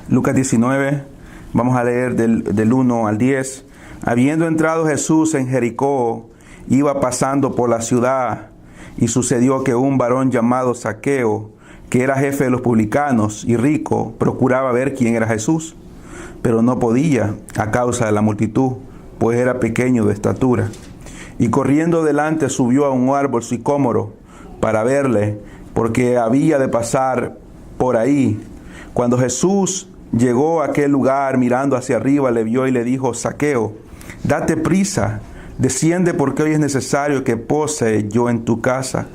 Lucas 19, vamos a leer del 1 al 10. Habiendo entrado Jesús en Jericó, iba pasando por la ciudad, y sucedió que un varón llamado Zaqueo, que era jefe de los publicanos y rico, procuraba ver quién era Jesús, pero no podía a causa de la multitud, pues era pequeño de estatura. Y corriendo delante subió a un árbol sicómoro para verle, porque había de pasar por ahí. Cuando Jesús llegó a aquel lugar, mirando hacia arriba, le vio y le dijo: Zaqueo, date prisa, desciende, porque hoy es necesario que pose yo en tu casa.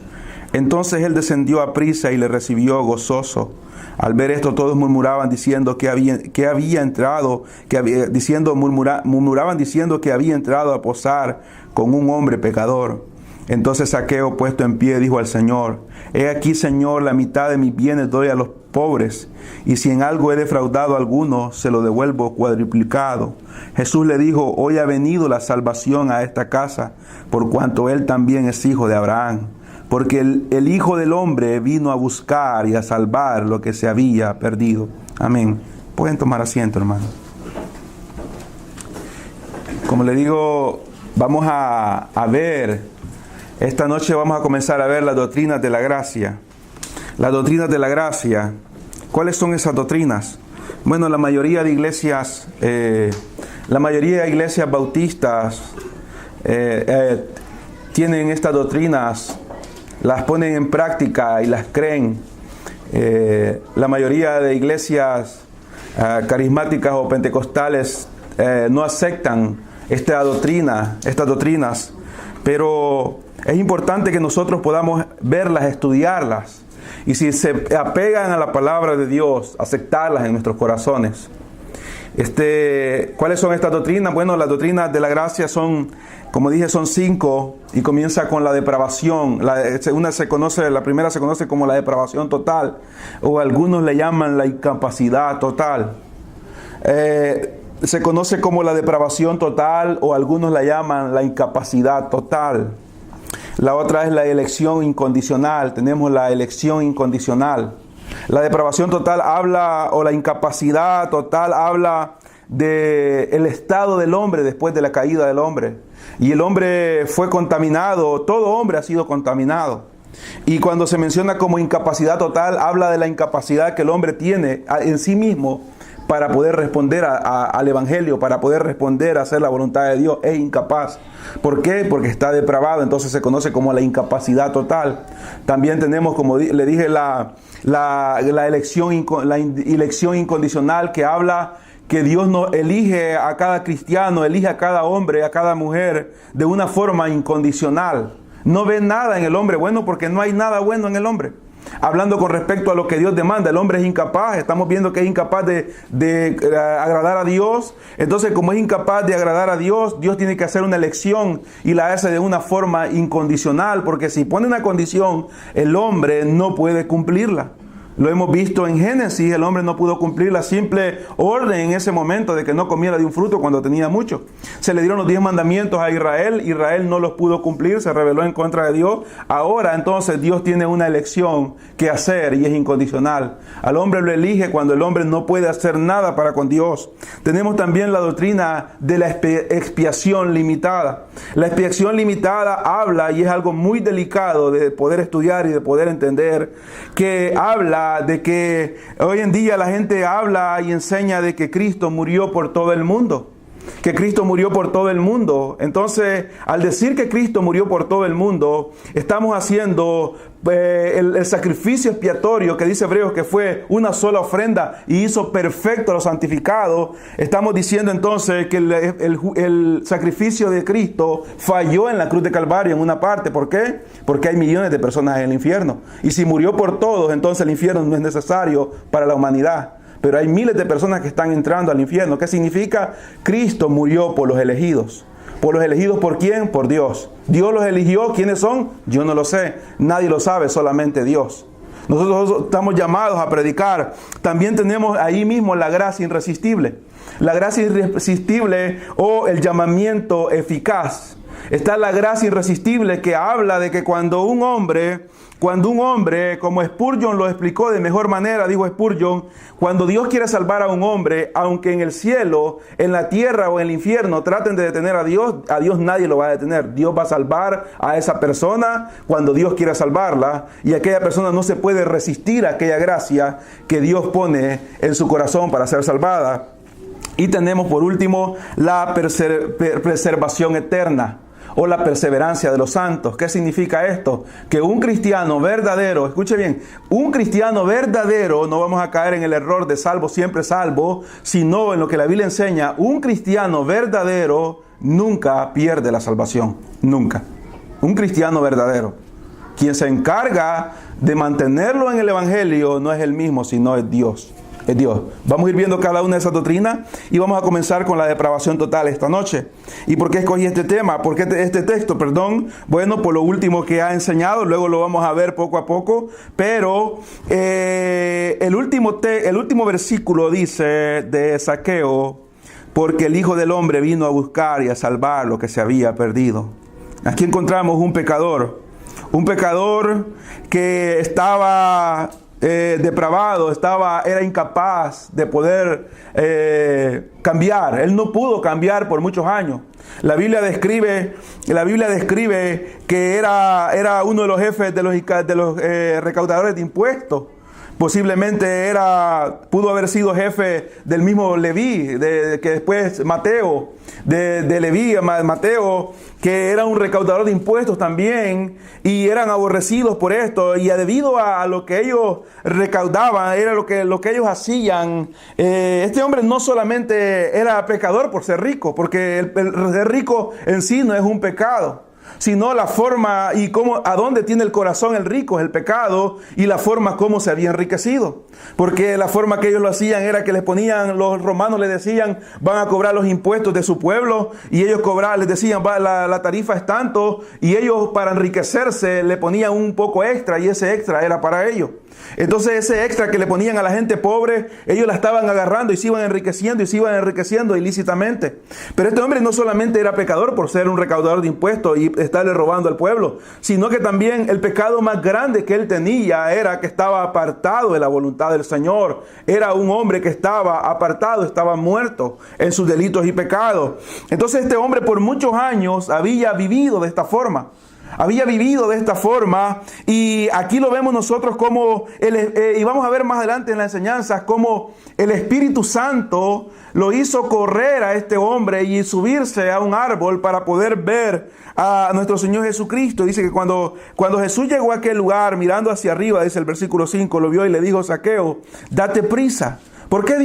Entonces él descendió a prisa y le recibió gozoso. Al ver esto, todos murmuraban diciendo que había entrado a posar con un hombre pecador. Entonces Zaqueo, puesto en pie, dijo al Señor: He aquí, Señor, la mitad de mis bienes doy a los pobres, y si en algo he defraudado a alguno, se lo devuelvo cuadruplicado. Jesús le dijo: Hoy ha venido la salvación a esta casa, por cuanto él también es hijo de Abraham. Porque el Hijo del Hombre vino a buscar y a salvar lo que se había perdido. Amén. Pueden tomar asiento, hermano. Como le digo, vamos a ver, esta noche vamos a comenzar a ver las doctrinas de la gracia. Las doctrinas de la gracia. ¿Cuáles son esas doctrinas? Bueno, la mayoría de iglesias bautistas tienen estas doctrinas, las ponen en práctica y las creen. La mayoría de iglesias carismáticas o pentecostales no aceptan estas doctrinas, pero es importante que nosotros podamos verlas, estudiarlas, y si se apegan a la palabra de Dios, aceptarlas en nuestros corazones. ¿Cuáles son estas doctrinas? Bueno, las doctrinas de la gracia son, como dije, son 5, y comienza con la depravación. La primera se conoce como la depravación total, o algunos le llaman la incapacidad total. Se conoce como la depravación total, o algunos la llaman la incapacidad total. La otra es la elección incondicional. Tenemos la elección incondicional. La depravación total o la incapacidad total habla del estado del hombre después de la caída del hombre. Y el hombre fue contaminado, todo hombre ha sido contaminado. Y cuando se menciona como incapacidad total, habla de la incapacidad que el hombre tiene en sí mismo para poder responder al Evangelio, para poder responder a hacer la voluntad de Dios. Es incapaz. ¿Por qué? Porque está depravado. Entonces se conoce como la incapacidad total. También tenemos, como le dije, la elección incondicional, que habla que Dios no elige a cada cristiano, elige a cada hombre, a cada mujer de una forma incondicional. No ve nada en el hombre bueno, porque no hay nada bueno en el hombre. Hablando con respecto a lo que Dios demanda, el hombre es incapaz. Estamos viendo que es incapaz de agradar a Dios. Entonces, como es incapaz de agradar a Dios, Dios tiene que hacer una elección, y la hace de una forma incondicional, porque si pone una condición, el hombre no puede cumplirla. Lo hemos visto en Génesis. El hombre no pudo cumplir la simple orden en ese momento de que no comiera de un fruto cuando tenía mucho. Se le dieron los 10 mandamientos a Israel. Israel no los pudo cumplir, se rebeló en contra de Dios. Ahora entonces Dios tiene una elección que hacer, y es incondicional. Al hombre lo elige cuando el hombre no puede hacer nada para con Dios. Tenemos también la doctrina de la expiación limitada. La expiación limitada habla, y es algo muy delicado de poder estudiar y de poder entender, que habla de que hoy en día la gente habla y enseña de que Cristo murió por todo el mundo. Que Cristo murió por todo el mundo. Entonces, al decir que Cristo murió por todo el mundo, estamos haciendo el sacrificio expiatorio que dice Hebreos que fue una sola ofrenda y hizo perfecto a los santificados. Estamos diciendo entonces que el sacrificio de Cristo falló en la cruz de Calvario en una parte. ¿Por qué? Porque hay millones de personas en el infierno. Y si murió por todos, entonces el infierno no es necesario para la humanidad. Pero hay miles de personas que están entrando al infierno. ¿Qué significa? Cristo murió por los elegidos. ¿Por los elegidos por quién? Por Dios. ¿Dios los eligió? ¿Quiénes son? Yo no lo sé. Nadie lo sabe, solamente Dios. Nosotros estamos llamados a predicar. También tenemos ahí mismo la gracia irresistible. La gracia irresistible, o el llamamiento eficaz. Está la gracia irresistible, que habla de que cuando un hombre, como Spurgeon lo explicó de mejor manera, dijo Spurgeon, cuando Dios quiere salvar a un hombre, aunque en el cielo, en la tierra o en el infierno traten de detener a Dios nadie lo va a detener. Dios va a salvar a esa persona cuando Dios quiera salvarla, y aquella persona no se puede resistir a aquella gracia que Dios pone en su corazón para ser salvada. Y tenemos por último la preservación eterna, o la perseverancia de los santos. ¿Qué significa esto? Que un cristiano verdadero, escuche bien, un cristiano verdadero, no vamos a caer en el error de salvo, siempre salvo, sino en lo que la Biblia enseña, un cristiano verdadero nunca pierde la salvación, nunca. Un cristiano verdadero, quien se encarga de mantenerlo en el Evangelio, no es él mismo, sino es Dios. Es Dios. Vamos a ir viendo cada una de esas doctrinas y vamos a comenzar con la depravación total esta noche. ¿Y por qué escogí este tema? ¿Por qué este texto? Bueno, por lo último que ha enseñado, luego lo vamos a ver poco a poco, pero el último versículo dice de Zaqueo, porque el Hijo del Hombre vino a buscar y a salvar lo que se había perdido. Aquí encontramos un pecador que estaba depravado, era incapaz de poder cambiar. Él no pudo cambiar por muchos años. La Biblia describe que era uno de los jefes de los recaudadores de impuestos. Posiblemente pudo haber sido jefe del mismo Leví, que después Mateo, de Leví, Mateo, que era un recaudador de impuestos también, y eran aborrecidos por esto, y debido a lo que ellos recaudaban, era lo que ellos hacían. Este hombre no solamente era pecador por ser rico, porque el ser rico en sí no es un pecado, sino la forma y a dónde tiene el corazón el rico es el pecado, y la forma como se había enriquecido. Porque la forma que ellos lo hacían era que los romanos les decían, van a cobrar los impuestos de su pueblo, y ellos les decían, la tarifa es tanto, y ellos para enriquecerse le ponían un poco extra, y ese extra era para ellos. Entonces ese extra que le ponían a la gente pobre, ellos la estaban agarrando y se iban enriqueciendo ilícitamente. Pero este hombre no solamente era pecador por ser un recaudador de impuestos y estarle robando al pueblo, sino que también el pecado más grande que él tenía era que estaba apartado de la voluntad del Señor. Era un hombre que estaba apartado, estaba muerto en sus delitos y pecados. Entonces este hombre por muchos años había vivido de esta forma. Y aquí lo vemos nosotros y vamos a ver más adelante en las enseñanzas cómo el Espíritu Santo lo hizo correr a este hombre y subirse a un árbol para poder ver a nuestro Señor Jesucristo. Dice que cuando Jesús llegó a aquel lugar, mirando hacia arriba, dice el versículo 5, lo vio y le dijo: Zaqueo, date prisa. ¿Por qué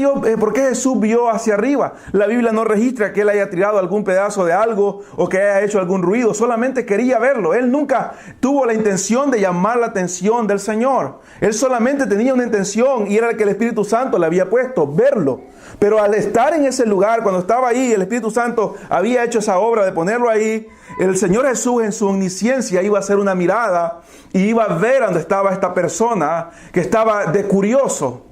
Jesús vio hacia arriba? La Biblia no registra que él haya tirado algún pedazo de algo o que haya hecho algún ruido. Solamente quería verlo. Él nunca tuvo la intención de llamar la atención del Señor. Él solamente tenía una intención, y era la que el Espíritu Santo le había puesto, verlo. Pero al estar en ese lugar, cuando estaba ahí, el Espíritu Santo había hecho esa obra de ponerlo ahí. El Señor Jesús en su omnisciencia iba a hacer una mirada y iba a ver dónde estaba esta persona que estaba de curioso.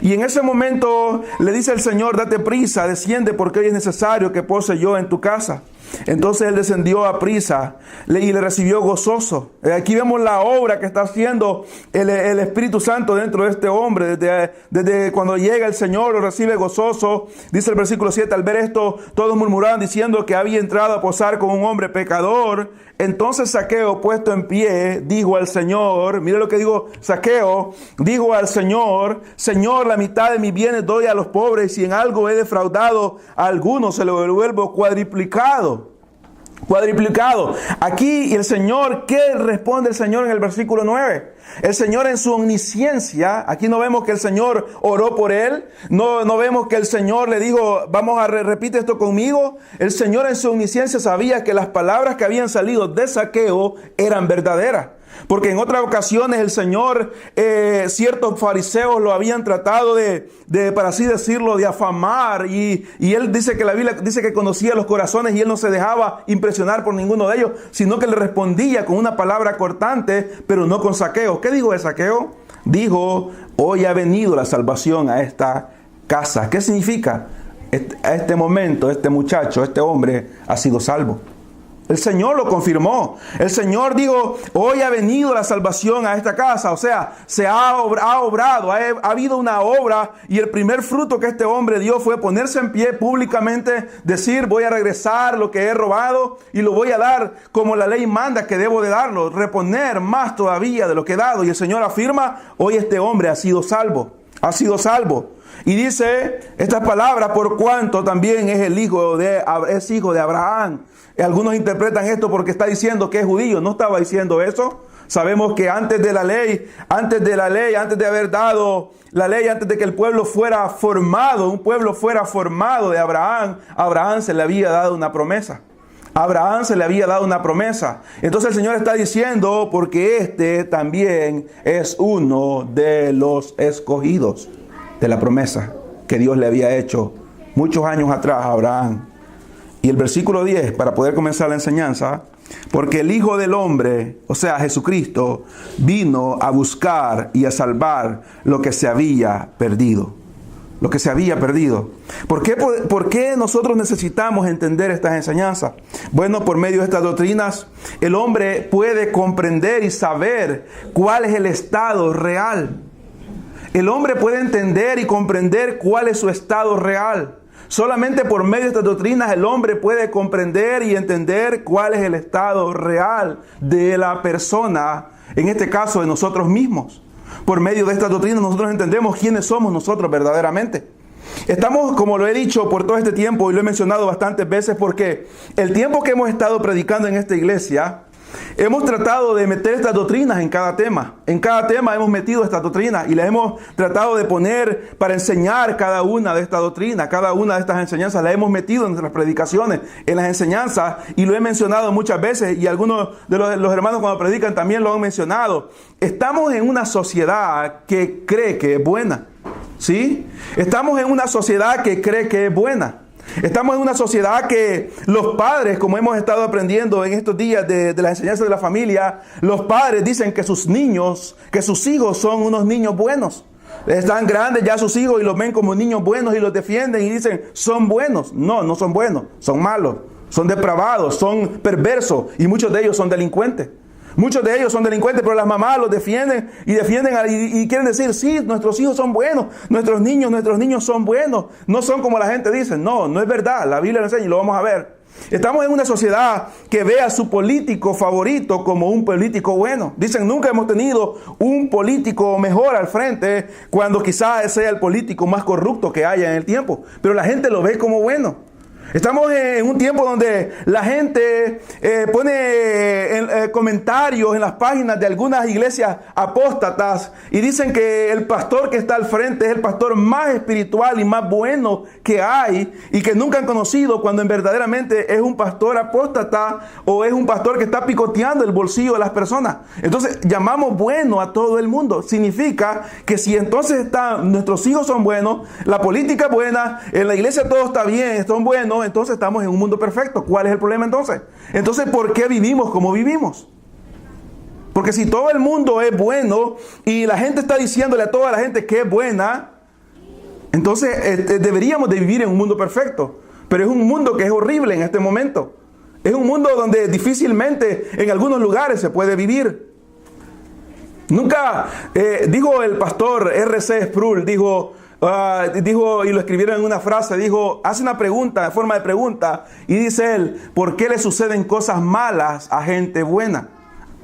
Y en ese momento le dice el Señor: date prisa, desciende, porque hoy es necesario que pose yo en tu casa. Entonces él descendió a prisa y le recibió gozoso. Aquí vemos la obra que está haciendo el Espíritu Santo dentro de este hombre. Desde cuando llega el Señor, lo recibe gozoso. Dice el versículo 7, al ver esto, todos murmuraban diciendo que había entrado a posar con un hombre pecador. Entonces Zaqueo, puesto en pie, dijo al Señor, mire lo que dijo Zaqueo, dijo al Señor: Señor, la mitad de mis bienes doy a los pobres, y si en algo he defraudado a alguno, se lo devuelvo cuadriplicado. Aquí el Señor, ¿qué responde el Señor en el versículo 9? El Señor en su omnisciencia, aquí no vemos que el Señor oró por él, no vemos que el Señor le dijo: repite esto conmigo. El Señor en su omnisciencia sabía que las palabras que habían salido de Zaqueo eran verdaderas. Porque en otras ocasiones el Señor, ciertos fariseos lo habían tratado para así decirlo, de afamar. Y él dice que la Biblia dice que conocía los corazones, y él no se dejaba impresionar por ninguno de ellos, sino que le respondía con una palabra cortante, pero no con Zaqueo. ¿Qué dijo de Zaqueo? Dijo: hoy ha venido la salvación a esta casa. ¿Qué significa? A este momento, este muchacho, este hombre ha sido salvo. El Señor lo confirmó. El Señor dijo, hoy ha venido la salvación a esta casa. O sea, se ha obrado, ha habido una obra, y el primer fruto que este hombre dio fue ponerse en pie públicamente, decir, voy a regresar lo que he robado y lo voy a dar como la ley manda que debo de darlo, reponer más todavía de lo que he dado. Y el Señor afirma, hoy este hombre ha sido salvo, ha sido salvo. Y dice estas palabras, por cuanto también es hijo de Abraham. Algunos interpretan esto porque está diciendo que es judío. No estaba diciendo eso. Sabemos que antes de haber dado la ley, antes de que el pueblo fuera formado, un pueblo fuera formado de Abraham, a Abraham se le había dado una promesa. Abraham se le había dado una promesa. Entonces el Señor está diciendo, porque este también es uno de los escogidos de la promesa que Dios le había hecho muchos años atrás a Abraham. Y el versículo 10, para poder comenzar la enseñanza, porque el Hijo del Hombre, o sea, Jesucristo, vino a buscar y a salvar lo que se había perdido. Lo que se había perdido. ¿Por qué nosotros necesitamos entender estas enseñanzas? Bueno, por medio de estas doctrinas, el hombre puede comprender y saber cuál es el estado real. El hombre puede entender y comprender cuál es su estado real. Solamente por medio de estas doctrinas el hombre puede comprender y entender cuál es el estado real de la persona, en este caso de nosotros mismos. Por medio de estas doctrinas nosotros entendemos quiénes somos nosotros verdaderamente. Estamos, como lo he dicho por todo este tiempo y lo he mencionado bastantes veces, porque el tiempo que hemos estado predicando en esta iglesia, hemos tratado de meter estas doctrinas en cada tema. En cada tema hemos metido estas doctrinas y las hemos tratado de poner para enseñar cada una de estas doctrinas, cada una de estas enseñanzas. Las hemos metido en nuestras predicaciones, en las enseñanzas, y lo he mencionado muchas veces, y algunos de los hermanos cuando predican también lo han mencionado. Estamos en una sociedad que cree que es buena, ¿sí? Estamos en una sociedad que cree que es buena. Estamos en una sociedad que los padres, como hemos estado aprendiendo en estos días de la enseñanza de la familia, los padres dicen que sus hijos son unos niños buenos. Están grandes ya sus hijos y los ven como niños buenos y los defienden y dicen, son buenos. No, no son buenos, son malos, son depravados, son perversos, y muchos de ellos son delincuentes. Muchos de ellos son delincuentes, pero las mamás los defienden y quieren decir, sí, nuestros hijos son buenos, nuestros niños son buenos, no son como la gente dice. No, no es verdad, la Biblia lo enseña y lo vamos a ver. Estamos en una sociedad que ve a su político favorito como un político bueno. Dicen, nunca hemos tenido un político mejor al frente, cuando quizás sea el político más corrupto que haya en el tiempo, pero la gente lo ve como bueno. Estamos en un tiempo donde la gente pone comentarios en las páginas de algunas iglesias apóstatas y dicen que el pastor que está al frente es el pastor más espiritual y más bueno que hay y que nunca han conocido, cuando verdaderamente es un pastor apóstata o es un pastor que está picoteando el bolsillo de las personas. Entonces llamamos bueno a todo el mundo. Significa que si entonces nuestros hijos son buenos, la política es buena, en la iglesia todo está bien, son buenos, entonces estamos en un mundo perfecto. ¿Cuál es el problema entonces? Entonces, ¿por qué vivimos como vivimos? Porque si todo el mundo es bueno y la gente está diciéndole a toda la gente que es buena, entonces deberíamos de vivir en un mundo perfecto. Pero es un mundo que es horrible en este momento. Es un mundo donde difícilmente en algunos lugares se puede vivir. Nunca, dijo el pastor R.C. Sproul, dijo, y lo escribieron en una frase, hace una pregunta, en forma de pregunta, y dice él, ¿por qué le suceden cosas malas a gente buena?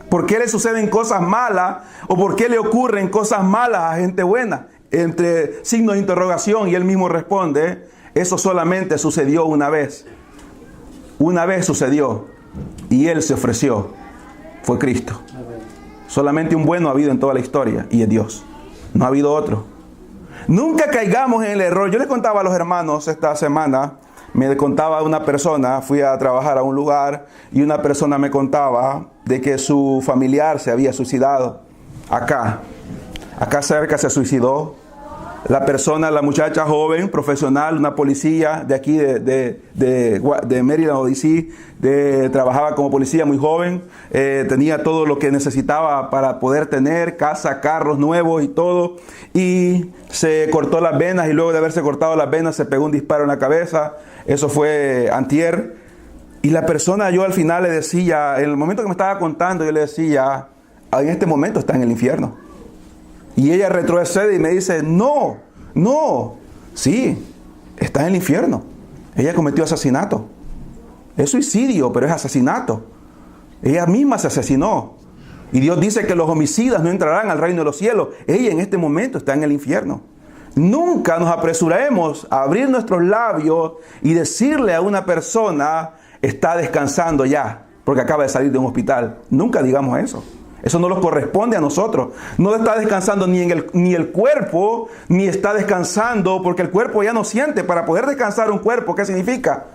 ¿Por qué le suceden cosas malas o por qué le ocurren cosas malas a gente buena? Entre signos de interrogación, y él mismo responde, eso solamente sucedió una vez. Una vez sucedió y él se ofreció, fue Cristo. Solamente un bueno ha habido en toda la historia y es Dios, no ha habido otro. Nunca caigamos en el error. Yo les contaba a los hermanos esta semana, me contaba una persona, fui a trabajar a un lugar y una persona me contaba de que su familiar se había suicidado. Acá cerca se suicidó. La muchacha joven, profesional, una policía de aquí de Maryland o DC, trabajaba como policía muy joven, tenía todo lo que necesitaba para poder tener casa, carros nuevos y todo, y se cortó las venas, y luego de haberse cortado las venas se pegó un disparo en la cabeza. Eso fue antier. Y la persona, yo al final le decía, en el momento que me estaba contando, yo le decía, en este momento está en el infierno. Y ella retrocede y me dice, no, sí, está en el infierno. Ella cometió asesinato. Es suicidio, pero es asesinato. Ella misma se asesinó. Y Dios dice que los homicidas no entrarán al reino de los cielos. Ella en este momento está en el infierno. Nunca nos apresuremos a abrir nuestros labios y decirle a una persona, está descansando ya, porque acaba de salir de un hospital. Nunca digamos eso. Eso no nos corresponde a nosotros. No está descansando ni el cuerpo, ni está descansando, porque el cuerpo ya no siente. Para poder descansar un cuerpo, ¿qué significa?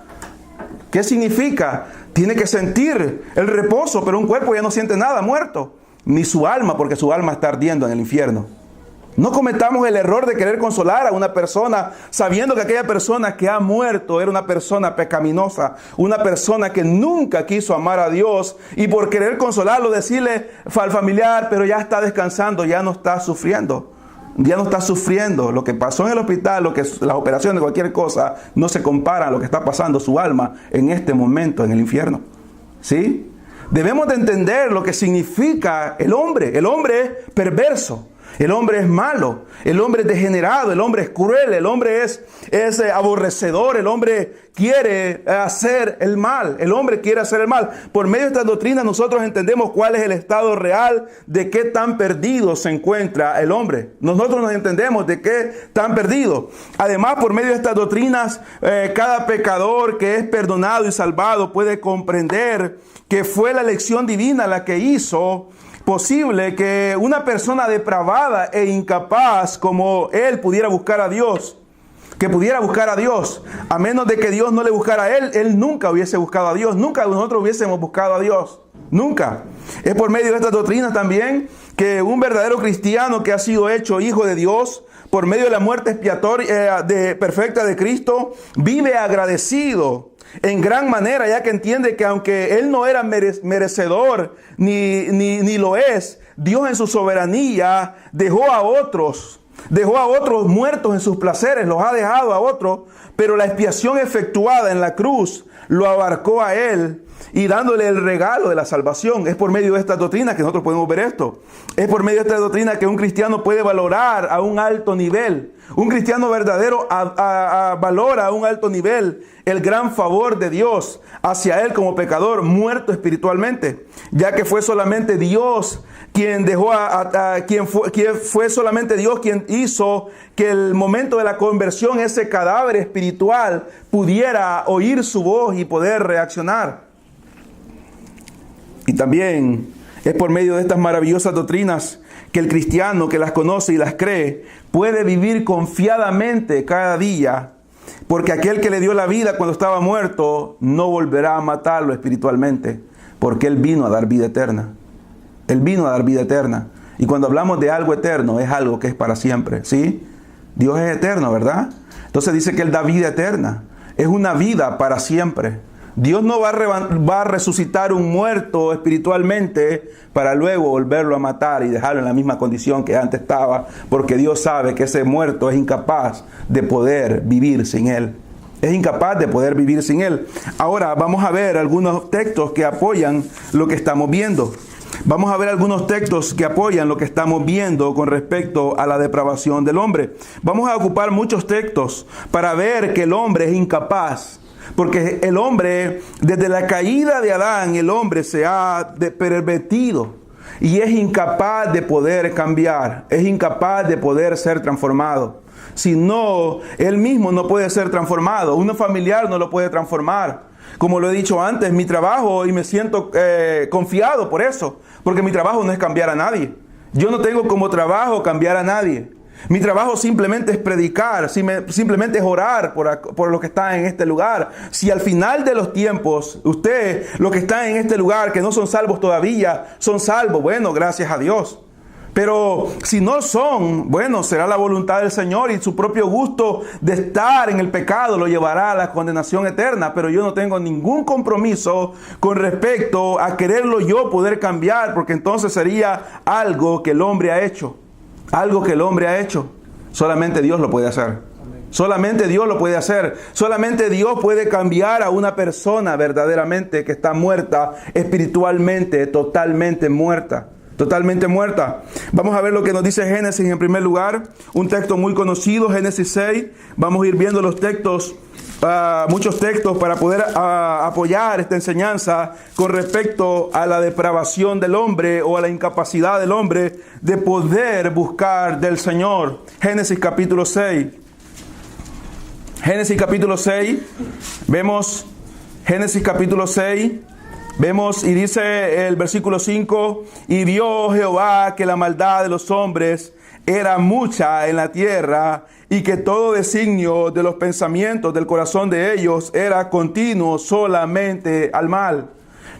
¿Qué significa? Tiene que sentir el reposo, pero un cuerpo ya no siente nada, muerto. Ni su alma, porque su alma está ardiendo en el infierno. No cometamos el error de querer consolar a una persona sabiendo que aquella persona que ha muerto era una persona pecaminosa, una persona que nunca quiso amar a Dios, y por querer consolarlo decirle al familiar, pero ya está descansando, ya no está sufriendo. Ya no está sufriendo. Lo que pasó en el hospital, las operaciones, cualquier cosa, no se compara a lo que está pasando su alma en este momento en el infierno. ¿Sí? Debemos de entender lo que significa el hombre. El hombre es perverso. El hombre es malo, el hombre es degenerado, el hombre es cruel, el hombre es aborrecedor, el hombre quiere hacer el mal, el hombre quiere hacer el mal. Por medio de estas doctrinas nosotros entendemos cuál es el estado real de qué tan perdido se encuentra el hombre. Nosotros nos entendemos de qué tan perdido. Además, por medio de estas doctrinas, cada pecador que es perdonado y salvado puede comprender que fue la elección divina la que hizo posible que una persona depravada e incapaz como él pudiera buscar a Dios, que pudiera buscar a Dios. A menos de que Dios no le buscara a él nunca hubiese buscado a Dios, nunca nosotros hubiésemos buscado a Dios, nunca. Es por medio de estas doctrinas también que un verdadero cristiano que ha sido hecho hijo de Dios por medio de la muerte expiatoria perfecta de Cristo, vive agradecido en gran manera, ya que entiende que aunque él no era merecedor ni lo es, Dios en su soberanía dejó a otros muertos en sus placeres, los ha dejado a otros, pero la expiación efectuada en la cruz lo abarcó a él y dándole el regalo de la salvación. Es por medio de esta doctrina que nosotros podemos ver esto. Es por medio de esta doctrina que un cristiano puede valorar a un alto nivel. Un cristiano verdadero valora a un alto nivel el gran favor de Dios hacia él como pecador muerto espiritualmente, ya que fue solamente Dios quien fue solamente Dios quien hizo que el momento de la conversión, ese cadáver espiritual pudiera oír su voz y poder reaccionar. Y también es por medio de estas maravillosas doctrinas que el cristiano que las conoce y las cree puede vivir confiadamente cada día, porque aquel que le dio la vida cuando estaba muerto no volverá a matarlo espiritualmente, porque Él vino a dar vida eterna. Él vino a dar vida eterna. Y cuando hablamos de algo eterno, es algo que es para siempre, ¿sí? Dios es eterno, ¿verdad? Entonces dice que Él da vida eterna. Es una vida para siempre. Dios no va a resucitar un muerto espiritualmente para luego volverlo a matar y dejarlo en la misma condición que antes estaba, porque Dios sabe que ese muerto es incapaz de poder vivir sin Él. Es incapaz de poder vivir sin Él. Ahora vamos a ver algunos textos que apoyan lo que estamos viendo. Vamos a ver algunos textos que apoyan lo que estamos viendo con respecto a la depravación del hombre. Vamos a ocupar muchos textos para ver que el hombre es incapaz. Porque el hombre, desde la caída de Adán, el hombre se ha pervertido y es incapaz de poder cambiar, es incapaz de poder ser transformado. Si no, él mismo no puede ser transformado, un familiar no lo puede transformar. Como lo he dicho antes, mi trabajo, y me siento confiado por eso, porque mi trabajo no es cambiar a nadie. Yo no tengo como trabajo cambiar a nadie. Mi trabajo simplemente es predicar, simplemente es orar por los que están en este lugar. Si al final de los tiempos, usted, los que están en este lugar, que no son salvos todavía, son salvos, bueno, gracias a Dios. Pero si no son, bueno, será la voluntad del Señor y su propio gusto de estar en el pecado lo llevará a la condenación eterna. Pero yo no tengo ningún compromiso con respecto a quererlo yo poder cambiar, porque entonces sería algo que el hombre ha hecho. Algo que el hombre ha hecho. Solamente Dios lo puede hacer. Solamente Dios lo puede hacer. Solamente Dios puede cambiar a una persona verdaderamente que está muerta, espiritualmente, totalmente muerta. Totalmente muerta. Vamos a ver lo que nos dice Génesis en primer lugar. Un texto muy conocido, Génesis 6. Vamos a ir viendo los textos, muchos textos para poder apoyar esta enseñanza con respecto a la depravación del hombre o a la incapacidad del hombre de poder buscar del Señor. Génesis capítulo 6. Génesis capítulo 6. Vemos Génesis capítulo 6. Vemos y dice el versículo 5, y vio Jehová que la maldad de los hombres era mucha en la tierra, y que todo designio de los pensamientos del corazón de ellos era continuo solamente al mal.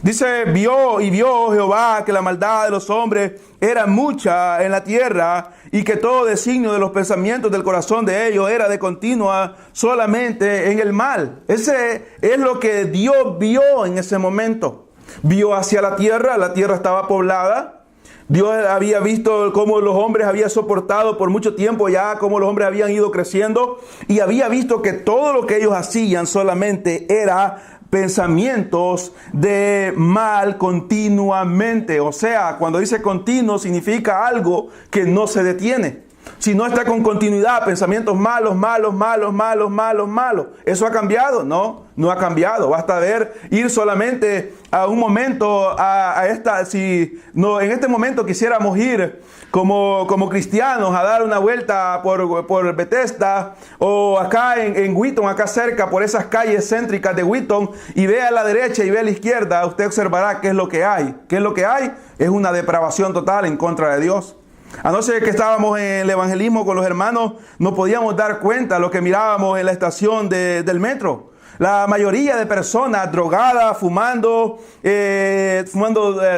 Dice, vio Jehová que la maldad de los hombres era mucha en la tierra, y que todo designio de los pensamientos del corazón de ellos era de continua solamente en el mal. Ese es lo que Dios vio en ese momento. Vio hacia la tierra estaba poblada. Dios había visto cómo los hombres habían soportado por mucho tiempo ya, cómo los hombres habían ido creciendo, y había visto que todo lo que ellos hacían solamente era pensamientos de mal continuamente. O sea, cuando dice continuo significa algo que no se detiene. Si no está con continuidad, pensamientos malos. ¿Eso ha cambiado? No, no ha cambiado. Basta ir solamente a un momento, en este momento quisiéramos ir como cristianos a dar una vuelta por Bethesda o acá en Wheaton, acá cerca, por esas calles céntricas de Wheaton, y ve a la derecha y ve a la izquierda, usted observará qué es lo que hay. ¿Qué es lo que hay? Es una depravación total en contra de Dios. A no ser que estábamos en el evangelismo con los hermanos, no podíamos dar cuenta de lo que mirábamos en la estación del metro. La mayoría de personas drogadas, fumando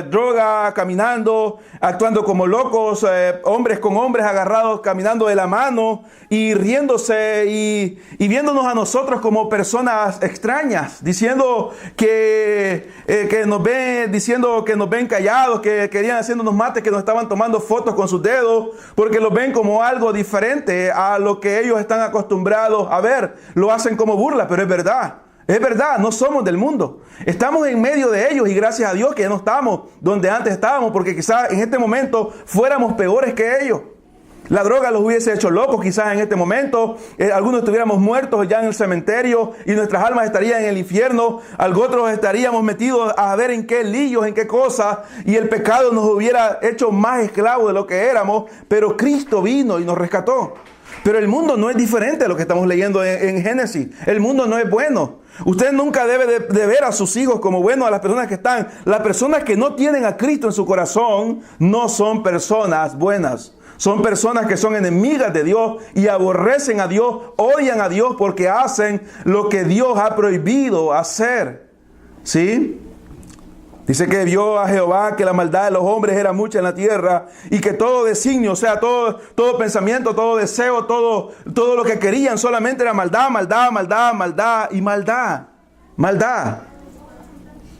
droga, caminando, actuando como locos, hombres con hombres agarrados, caminando de la mano y riéndose y viéndonos a nosotros como personas extrañas, diciendo que nos ven callados, que querían haciéndonos mates, que nos estaban tomando fotos con sus dedos, porque los ven como algo diferente a lo que ellos están acostumbrados a ver. Lo hacen como burla, pero es verdad. Es verdad, no somos del mundo. Estamos en medio de ellos y gracias a Dios que ya no estamos donde antes estábamos, porque quizás en este momento fuéramos peores que ellos. La droga los hubiese hecho locos quizás en este momento. Algunos estuviéramos muertos ya en el cementerio y nuestras almas estarían en el infierno. Otros estaríamos metidos a ver en qué líos, en qué cosas, y el pecado nos hubiera hecho más esclavos de lo que éramos. Pero Cristo vino y nos rescató. Pero el mundo no es diferente a lo que estamos leyendo en Génesis. El mundo no es bueno. Usted nunca debe de ver a sus hijos como buenos, a las personas que están. Las personas que no tienen a Cristo en su corazón no son personas buenas. Son personas que son enemigas de Dios y aborrecen a Dios, odian a Dios porque hacen lo que Dios ha prohibido hacer. ¿Sí? Dice que vio a Jehová que la maldad de los hombres era mucha en la tierra y que todo designio, o sea, todo pensamiento, todo deseo, todo lo que querían solamente era maldad.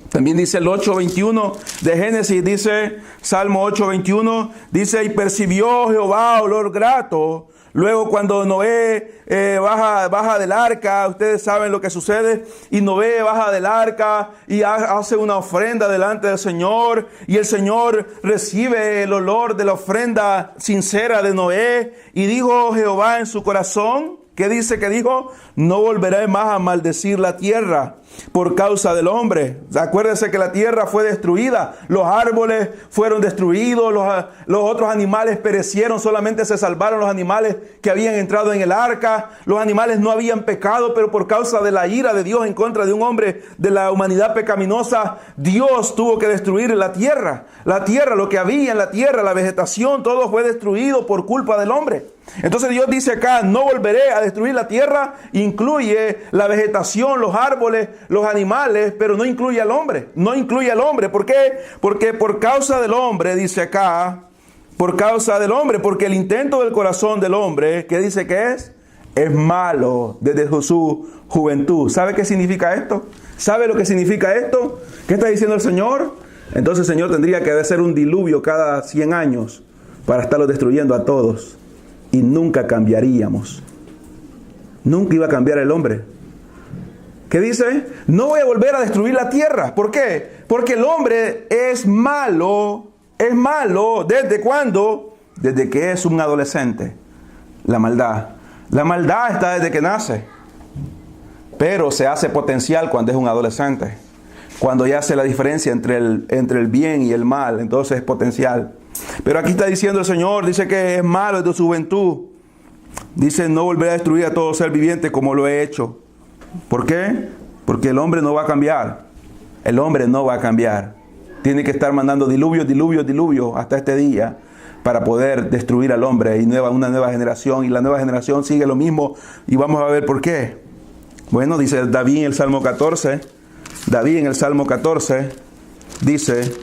También dice el 8:21 de Génesis, dice Salmo 8:21, dice, y percibió Jehová olor grato. Luego cuando Noé baja del arca, ustedes saben lo que sucede, y Noé baja del arca y hace una ofrenda delante del Señor, y el Señor recibe el olor de la ofrenda sincera de Noé, y dijo Jehová en su corazón, ¿qué dice que dijo? No volveré más a maldecir la tierra por causa del hombre. Acuérdense que la tierra fue destruida, los árboles fueron destruidos, los otros animales perecieron, solamente se salvaron los animales que habían entrado en el arca. Los animales no habían pecado, pero por causa de la ira de Dios en contra de un hombre, de la humanidad pecaminosa, Dios tuvo que destruir la tierra. La tierra, lo que había en la tierra, la vegetación, todo fue destruido por culpa del hombre. Entonces Dios dice acá, no volveré a destruir la tierra, incluye la vegetación, los árboles, los animales, pero no incluye al hombre. No incluye al hombre. ¿Por qué? Porque por causa del hombre, dice acá, por causa del hombre, porque el intento del corazón del hombre, ¿qué dice que es? Es malo desde su juventud. ¿Sabe qué significa esto? ¿Sabe lo que significa esto? ¿Qué está diciendo el Señor? Entonces el Señor tendría que hacer un diluvio cada 100 años para estarlos destruyendo a todos. Y nunca cambiaríamos. Nunca iba a cambiar el hombre. ¿Qué dice? No voy a volver a destruir la tierra. ¿Por qué? Porque el hombre es malo. Es malo. ¿Desde cuándo? Desde que es un adolescente. La maldad. La maldad está desde que nace. Pero se hace potencial cuando es un adolescente. Cuando ya hace la diferencia entre el bien y el mal. Entonces es potencial. Pero aquí está diciendo el Señor. Dice que es malo desde su juventud. Dice, no volveré a destruir a todo ser viviente como lo he hecho. ¿Por qué? Porque el hombre no va a cambiar. El hombre no va a cambiar. Tiene que estar mandando diluvio hasta este día para poder destruir al hombre y una nueva generación. Y la nueva generación sigue lo mismo y vamos a ver por qué. Bueno, dice David en el Salmo 14. David en el Salmo 14 dice...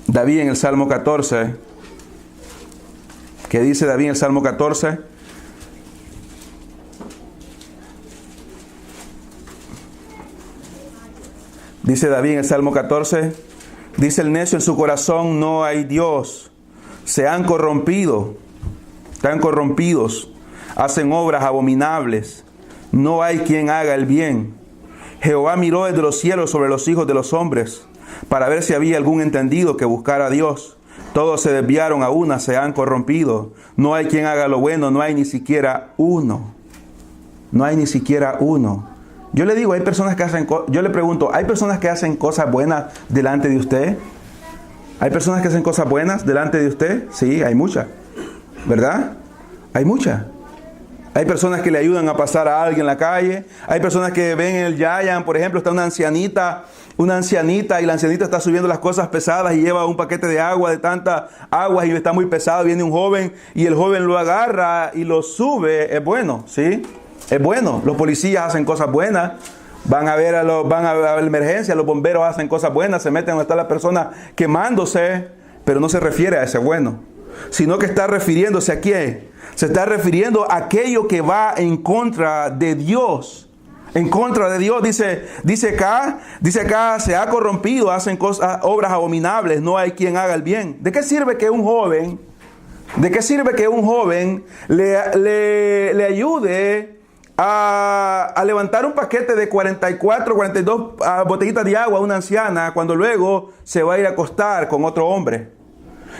David en el Salmo 14. ¿Qué dice David en el Salmo 14? Dice David en el Salmo 14, dice el necio en su corazón, no hay Dios. Se han corrompido, están corrompidos, hacen obras abominables. No hay quien haga el bien. Jehová miró desde los cielos sobre los hijos de los hombres, para ver si había algún entendido que buscara a Dios. Todos se desviaron a una, se han corrompido. No hay quien haga lo bueno, no hay ni siquiera uno. No hay ni siquiera uno. Yo le digo, yo le pregunto, ¿hay personas que hacen cosas buenas delante de usted? ¿Hay personas que hacen cosas buenas delante de usted? Sí, hay muchas. ¿Verdad? Hay muchas. Hay personas que le ayudan a pasar a alguien en la calle. Hay personas que ven en el Yayan, por ejemplo, está una ancianita y la ancianita está subiendo las cosas pesadas y lleva un paquete de agua, de tanta agua y está muy pesado. Viene un joven y el joven lo agarra y lo sube. Es bueno, ¿sí? Es bueno. Los policías hacen cosas buenas. Van a ver la emergencia, los bomberos hacen cosas buenas, se meten donde está la persona quemándose, pero no se refiere a ese bueno, sino que está refiriéndose a quién. Se está refiriendo a aquello que va en contra de Dios. En contra de Dios, dice acá, se ha corrompido, hacen obras abominables, no hay quien haga el bien. ¿De qué sirve que un joven le ayude a levantar un paquete de 42 botellitas de agua a una anciana cuando luego se va a ir a acostar con otro hombre?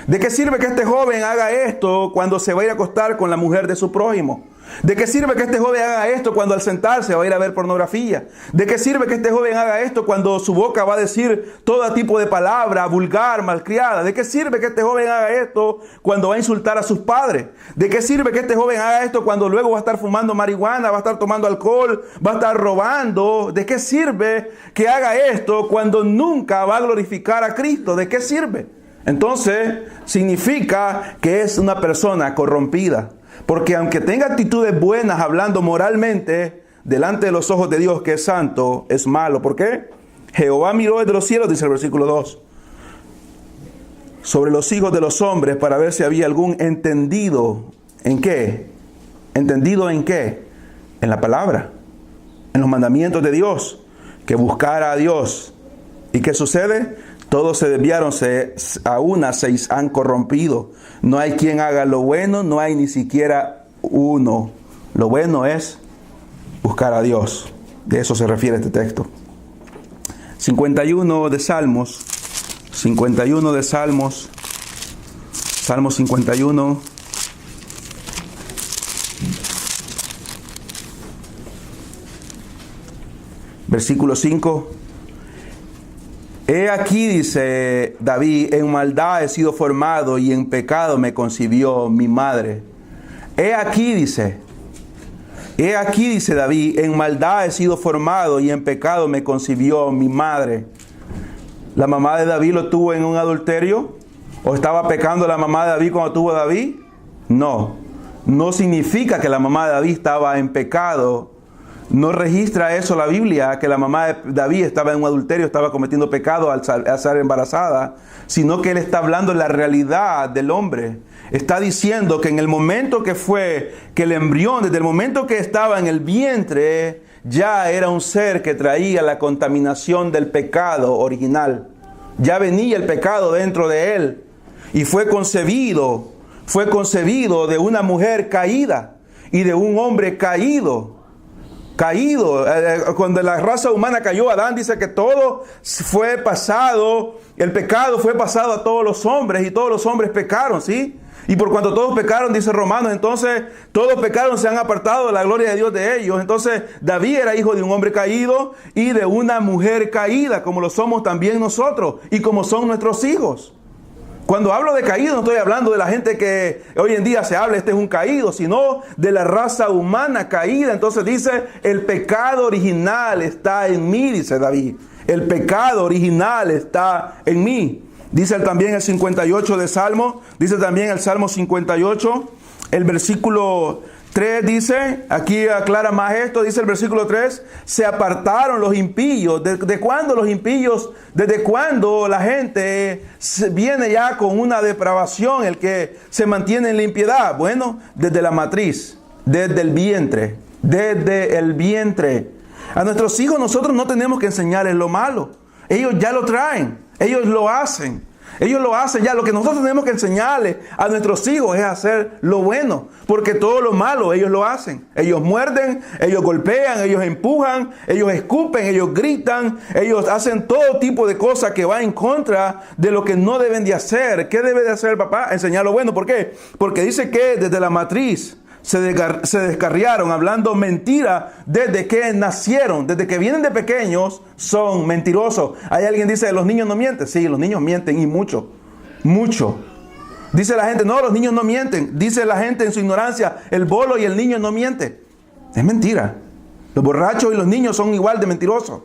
¿De qué sirve que este joven haga esto cuando se va a ir a acostar con la mujer de su prójimo? ¿De qué sirve que este joven haga esto cuando al sentarse va a ir a ver pornografía? ¿De qué sirve que este joven haga esto cuando su boca va a decir todo tipo de palabra vulgar, malcriada? ¿De qué sirve que este joven haga esto cuando va a insultar a sus padres? ¿De qué sirve que este joven haga esto cuando luego va a estar fumando marihuana, va a estar tomando alcohol, va a estar robando? ¿De qué sirve que haga esto cuando nunca va a glorificar a Cristo? ¿De qué sirve? Entonces significa que es una persona corrompida. Porque aunque tenga actitudes buenas hablando moralmente, delante de los ojos de Dios que es santo, es malo. ¿Por qué? Jehová miró desde los cielos, dice el versículo 2, sobre los hijos de los hombres para ver si había algún entendido. ¿En qué? ¿Entendido en qué? En la palabra, en los mandamientos de Dios, que buscara a Dios. ¿Y qué sucede? Todos se desviaron, a una se han corrompido. No hay quien haga lo bueno, no hay ni siquiera uno. Lo bueno es buscar a Dios. De eso se refiere este texto. 51 de Salmos. 51 de Salmos. Salmo 51. Versículo 5. He aquí, dice David, en maldad he sido formado y en pecado me concibió mi madre. He aquí, dice David, en maldad he sido formado y en pecado me concibió mi madre. ¿La mamá de David lo tuvo en un adulterio? ¿O estaba pecando la mamá de David cuando tuvo a David? No, no significa que la mamá de David estaba en pecado. No registra eso la Biblia, que la mamá de David estaba en un adulterio, estaba cometiendo pecado al ser embarazada, sino que él está hablando de la realidad del hombre. Está diciendo que en el momento que el embrión, desde el momento que estaba en el vientre, ya era un ser que traía la contaminación del pecado original. Ya venía el pecado dentro de él y fue concebido fue concebido de una mujer caída y de un hombre caído. Cuando la raza humana cayó, Adán dice que todo fue pasado, el pecado fue pasado a todos los hombres y todos los hombres pecaron, ¿sí? Y por cuanto todos pecaron, dice Romanos, entonces todos pecaron, se han apartado de la gloria de Dios de ellos. Entonces David era hijo de un hombre caído y de una mujer caída, como lo somos también nosotros y como son nuestros hijos. Cuando hablo de caído, no estoy hablando de la gente que hoy en día se habla, este es un caído, sino de la raza humana caída. Entonces dice, el pecado original está en mí, dice David. El pecado original está en mí. Dice también el 58 de Salmo, dice también el Salmo 58, el versículo 3 dice, aquí aclara más esto, dice el versículo 3, se apartaron los impíos. ¿De cuándo los impíos? ¿Desde cuándo la gente viene ya con una depravación, el que se mantiene en la impiedad? Bueno, desde la matriz, desde el vientre, desde el vientre. A nuestros hijos nosotros no tenemos que enseñarles lo malo. Ellos ya lo traen, ellos lo hacen. Ellos lo hacen ya. Lo que nosotros tenemos que enseñarles a nuestros hijos es hacer lo bueno. Porque todo lo malo ellos lo hacen. Ellos muerden, ellos golpean, ellos empujan, ellos escupen, ellos gritan. Ellos hacen todo tipo de cosas que va en contra de lo que no deben de hacer. ¿Qué debe de hacer el papá? Enseñar lo bueno. ¿Por qué? Porque dice que desde la matriz se descarriaron hablando mentira desde que nacieron, desde que vienen de pequeños son mentirosos. Hay alguien que dice, los niños no mienten. Sí, los niños mienten y mucho, mucho. Dice la gente, no, los niños no mienten. Dice la gente en su ignorancia, el bolo y el niño no mienten. Es mentira. Los borrachos y los niños son igual de mentirosos.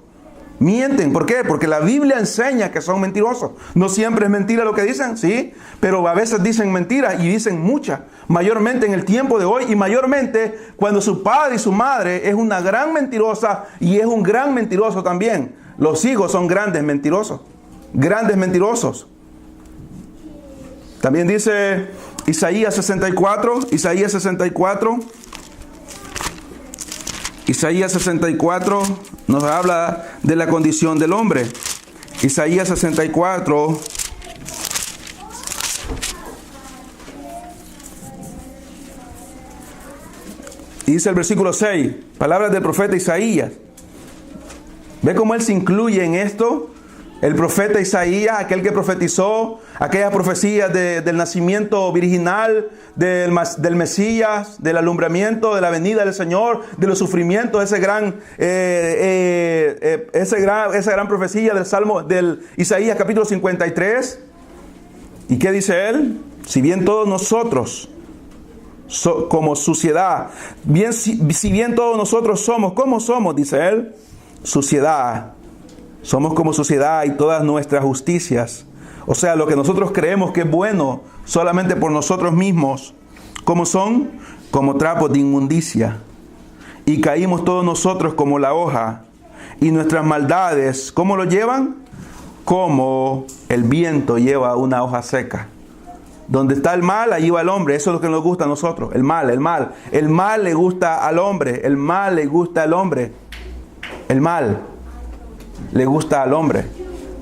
Mienten, ¿por qué? Porque la Biblia enseña que son mentirosos. No siempre es mentira lo que dicen, sí, pero a veces dicen mentiras y dicen muchas. Mayormente en el tiempo de hoy y mayormente cuando su padre y su madre es una gran mentirosa y es un gran mentiroso también. Los hijos son grandes mentirosos, grandes mentirosos. También dice Isaías 64, Isaías 64. Isaías 64 nos habla de la condición del hombre. Isaías 64. Y dice el versículo 6, palabras del profeta Isaías. ¿Ve cómo él se incluye en esto? El profeta Isaías, aquel que profetizó aquellas profecías del nacimiento virginal, del Mesías, del alumbramiento, de la venida del Señor, de los sufrimientos, esa gran profecía del Salmo, del Isaías capítulo 53. ¿Y qué dice él? Si bien todos nosotros como suciedad, si bien todos nosotros somos, ¿cómo somos? Dice él, suciedad. Somos como suciedad y todas nuestras justicias. O sea, lo que nosotros creemos que es bueno solamente por nosotros mismos. ¿Cómo son? Como trapos de inmundicia. Y caímos todos nosotros como la hoja. Y nuestras maldades, ¿cómo lo llevan? Como el viento lleva una hoja seca. Donde está el mal, allí va el hombre. Eso es lo que nos gusta a nosotros. El mal. El mal le gusta al hombre. El mal le gusta al hombre. El mal le gusta al hombre.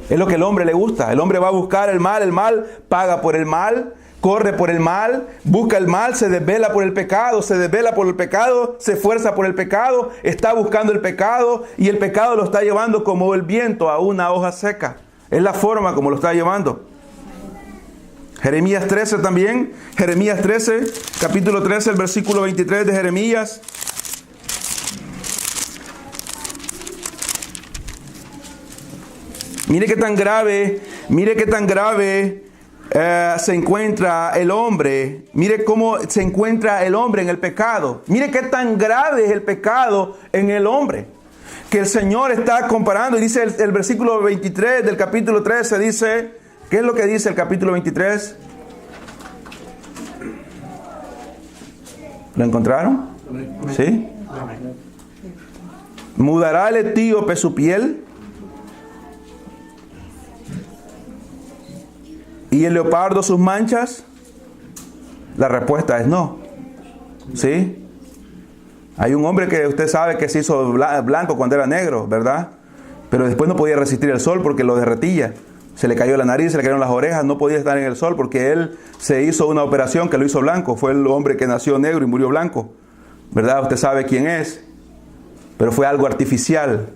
Es lo que el hombre le gusta. El hombre va a buscar el mal paga por el mal, corre por el mal, busca el mal, se desvela por el pecado, se esfuerza por el pecado, está buscando el pecado y el pecado lo está llevando como el viento a una hoja seca. Es la forma como lo está llevando. Jeremías 13 también, Jeremías 13, capítulo 13, el versículo 23 de Jeremías. Mire qué tan grave se encuentra el hombre. Mire cómo se encuentra el hombre en el pecado. Mire qué tan grave es el pecado en el hombre. Que el Señor está comparando y dice el versículo 23 del capítulo 13, dice, ¿qué es lo que dice el capítulo 23? ¿Lo encontraron? ¿Sí? ¿Mudará el etíope su piel? ¿Y el leopardo sus manchas? La respuesta es no. ¿Sí? Hay un hombre que usted sabe que se hizo blanco cuando era negro, ¿verdad? Pero después no podía resistir el sol porque lo derretía. Se le cayó la nariz, se le cayeron las orejas, no podía estar en el sol porque él se hizo una operación que lo hizo blanco. Fue el hombre que nació negro y murió blanco. ¿Verdad? Usted sabe quién es. Pero fue algo artificial.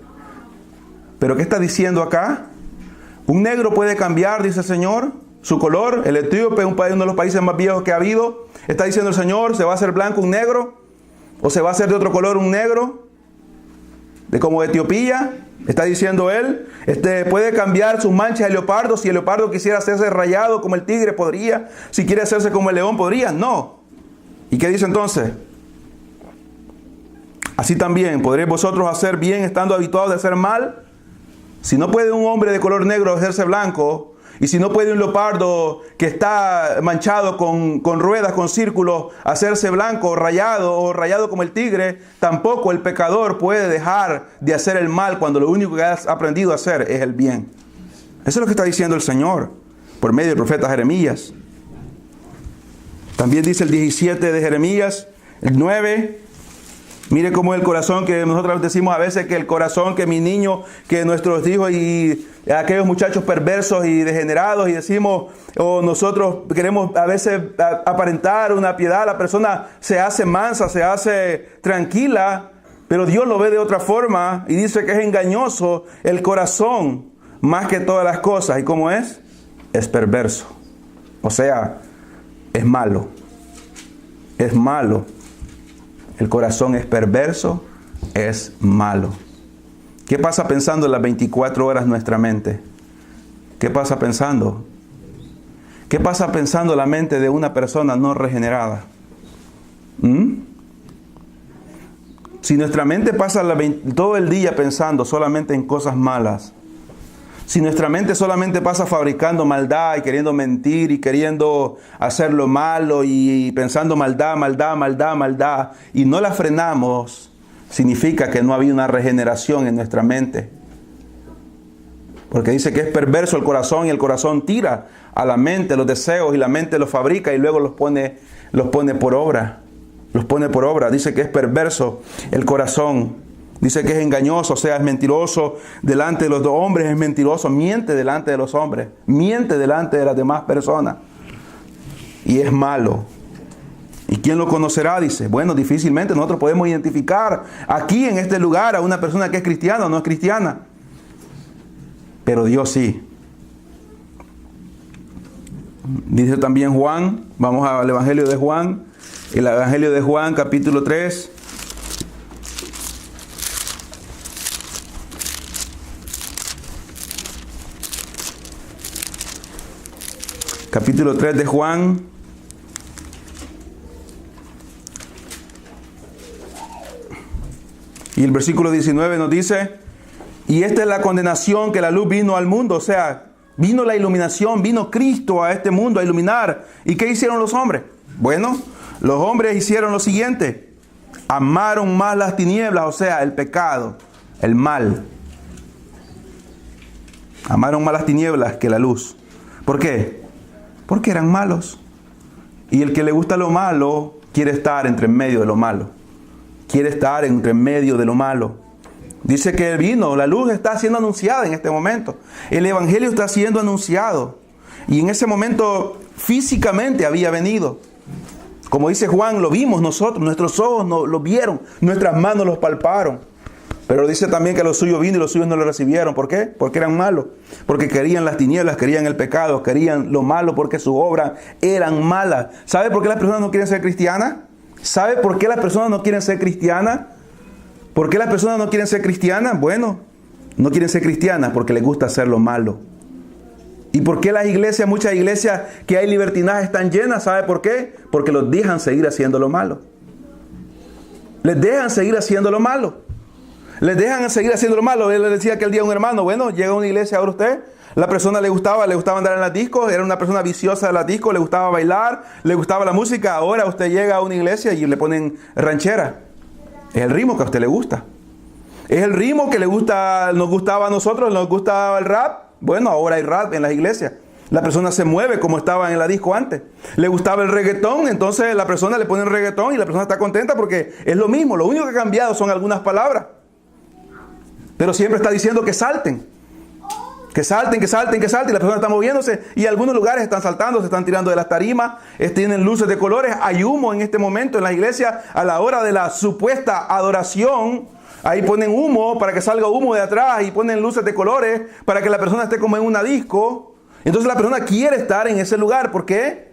¿Pero qué está diciendo acá? Un negro puede cambiar, dice el Señor, su color. El etíope, uno de los países más viejos que ha habido. Está diciendo el Señor, ¿se va a hacer blanco un negro? ¿O se va a hacer de otro color un negro? ¿De como Etiopía? Está diciendo él, puede cambiar sus manchas de leopardo. Si el leopardo quisiera hacerse rayado como el tigre, podría. Si quiere hacerse como el león, podría. No. ¿Y qué dice entonces? Así también, ¿podréis vosotros hacer bien estando habituados de hacer mal? Si no puede un hombre de color negro hacerse blanco, y si no puede un leopardo que está manchado con ruedas, con círculos, hacerse blanco o rayado como el tigre, tampoco el pecador puede dejar de hacer el mal cuando lo único que has aprendido a hacer es el bien. Eso es lo que está diciendo el Señor por medio del profeta Jeremías. También dice el 17 de Jeremías, el 9. Mire cómo el corazón, que nosotros decimos a veces que el corazón, que mi niño, que nuestros hijos y aquellos muchachos perversos y degenerados, y decimos, o nosotros queremos a veces aparentar una piedad, la persona se hace mansa, se hace tranquila, pero Dios lo ve de otra forma y dice que es engañoso el corazón más que todas las cosas. ¿Y cómo es? Es perverso. O sea, es malo. Es malo. El corazón es perverso, es malo. ¿Qué pasa pensando en las 24 horas nuestra mente? ¿Qué pasa pensando? ¿Qué pasa pensando la mente de una persona no regenerada? Si nuestra mente pasa todo el día pensando solamente en cosas malas, si nuestra mente solamente pasa fabricando maldad y queriendo mentir y queriendo hacer lo malo y pensando maldad, y no la frenamos, significa que no había una regeneración en nuestra mente. Porque dice que es perverso el corazón y el corazón tira a la mente los deseos y la mente los fabrica y luego los pone por obra. Los pone por obra. Dice que es perverso el corazón. Dice que es engañoso, o sea, es mentiroso delante de los hombres, es mentiroso, miente delante de los hombres, miente delante de las demás personas. Y es malo. ¿Y quién lo conocerá? Dice, bueno, difícilmente nosotros podemos identificar aquí en este lugar a una persona que es cristiana o no es cristiana. Pero Dios sí. Dice también Juan, vamos al Evangelio de Juan, el Evangelio de Juan capítulo 3. Capítulo 3 de Juan. Y el versículo 19 nos dice, y esta es la condenación, que la luz vino al mundo. O sea, vino la iluminación, vino Cristo a este mundo a iluminar. ¿Y qué hicieron los hombres? Bueno, los hombres hicieron lo siguiente. Amaron más las tinieblas, o sea, el pecado, el mal. Amaron más las tinieblas que la luz. ¿Por qué? Porque eran malos. Y el que le gusta lo malo, quiere estar entre medio de lo malo. Quiere estar entre medio de lo malo. Dice que vino, la luz está siendo anunciada en este momento. El evangelio está siendo anunciado. Y en ese momento físicamente había venido. Como dice Juan, lo vimos nosotros, nuestros ojos lo vieron, nuestras manos los palparon. Pero dice también que los suyos vino y los suyos no lo recibieron. ¿Por qué? Porque eran malos. Porque querían las tinieblas, querían el pecado, querían lo malo porque sus obras eran malas. ¿Sabe por qué las personas no quieren ser cristianas? ¿Sabe por qué las personas no quieren ser cristianas? ¿Por qué las personas no quieren ser cristianas? Bueno, no quieren ser cristianas porque les gusta hacer lo malo. ¿Y por qué las iglesias, muchas iglesias que hay libertinaje están llenas? ¿Sabe por qué? Porque los dejan seguir haciendo lo malo. Les dejan seguir haciendo lo malo. Les dejan seguir haciendo lo malo. Él le decía aquel día a un hermano, bueno, llega a una iglesia ahora usted. La persona le gustaba andar en las discos, era una persona viciosa de las discos, le gustaba bailar, le gustaba la música. Ahora usted llega a una iglesia y le ponen ranchera. Es el ritmo que a usted le gusta. Es el ritmo que nos gustaba a nosotros, nos gustaba el rap. Bueno, ahora hay rap en las iglesias. La persona se mueve como estaba en la disco antes. Le gustaba el reggaetón, entonces la persona le pone reggaetón y la persona está contenta porque es lo mismo. Lo único que ha cambiado son algunas palabras. Pero siempre está diciendo que salten. Que salten, que salten, que salten. Y las personas están moviéndose. Y algunos lugares están saltando, se están tirando de las tarimas. Tienen luces de colores. Hay humo en este momento en la iglesia a la hora de la supuesta adoración. Ahí ponen humo para que salga humo de atrás. Y ponen luces de colores para que la persona esté como en una disco. Entonces la persona quiere estar en ese lugar. ¿Por qué?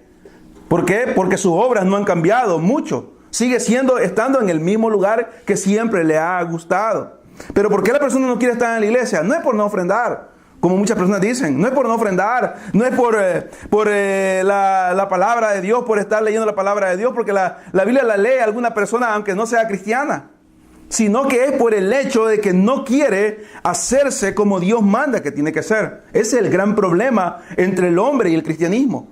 ¿Por qué? Porque sus obras no han cambiado mucho. Sigue estando en el mismo lugar que siempre le ha gustado. Pero ¿por qué la persona no quiere estar en la iglesia? No es por no ofrendar. Como muchas personas dicen, no es por no ofrendar, no es por la palabra de Dios, por estar leyendo la palabra de Dios, porque la Biblia la lee alguna persona aunque no sea cristiana, sino que es por el hecho de que no quiere hacerse como Dios manda que tiene que ser. Ese es el gran problema entre el hombre y el cristianismo.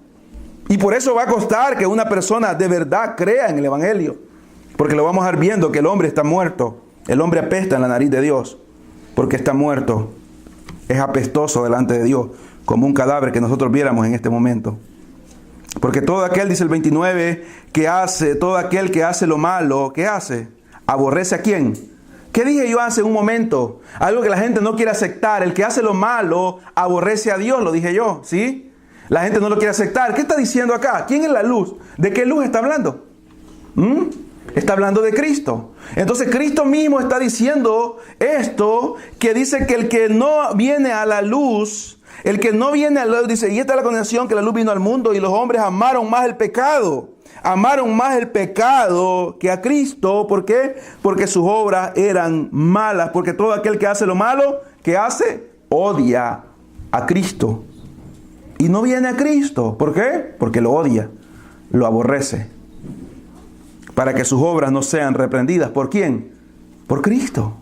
Y por eso va a costar que una persona de verdad crea en el evangelio, porque lo vamos a ir viendo que el hombre está muerto, el hombre apesta en la nariz de Dios, porque está muerto. Es apestoso delante de Dios, como un cadáver que nosotros viéramos en este momento. Porque todo aquel, dice el 29, todo aquel que hace lo malo, ¿qué hace? ¿Aborrece a quién? ¿Qué dije yo hace un momento? Algo que la gente no quiere aceptar. El que hace lo malo, aborrece a Dios, lo dije yo, ¿sí? La gente no lo quiere aceptar. ¿Qué está diciendo acá? ¿Quién es la luz? ¿De qué luz está hablando? Está hablando de Cristo. Entonces Cristo mismo está diciendo esto, que dice que el que no viene a la luz, dice, y esta es la condenación, que la luz vino al mundo y los hombres amaron más el pecado que a Cristo. ¿Por qué? Porque sus obras eran malas, porque todo aquel que hace lo malo, ¿qué hace? Odia a Cristo. Y no viene a Cristo. ¿Por qué? Porque lo odia, lo aborrece. Para que sus obras no sean reprendidas. ¿Por quién? Por Cristo.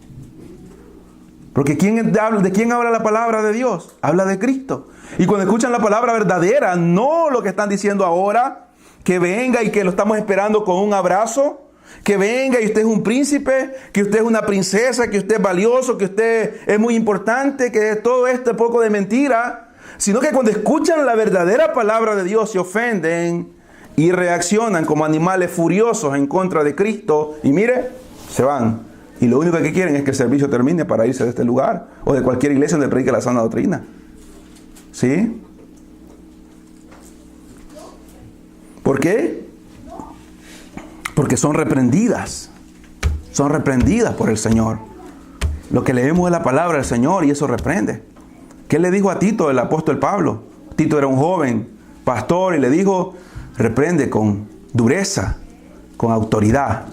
Porque ¿de quién habla la palabra de Dios? Habla de Cristo. Y cuando escuchan la palabra verdadera, no lo que están diciendo ahora, que venga y que lo estamos esperando con un abrazo, que venga y usted es un príncipe, que usted es una princesa, que usted es valioso, que usted es muy importante, que todo esto poco de mentira, sino que cuando escuchan la verdadera palabra de Dios se ofenden y reaccionan como animales furiosos en contra de Cristo. Y mire, se van. Y lo único que quieren es que el servicio termine para irse de este lugar. O de cualquier iglesia donde predique la sana doctrina. ¿Sí? ¿Por qué? Porque son reprendidas. Son reprendidas por el Señor. Lo que leemos es la palabra del Señor y eso reprende. ¿Qué le dijo a Tito el apóstol Pablo? Tito era un joven pastor y le dijo: reprende con dureza, con autoridad.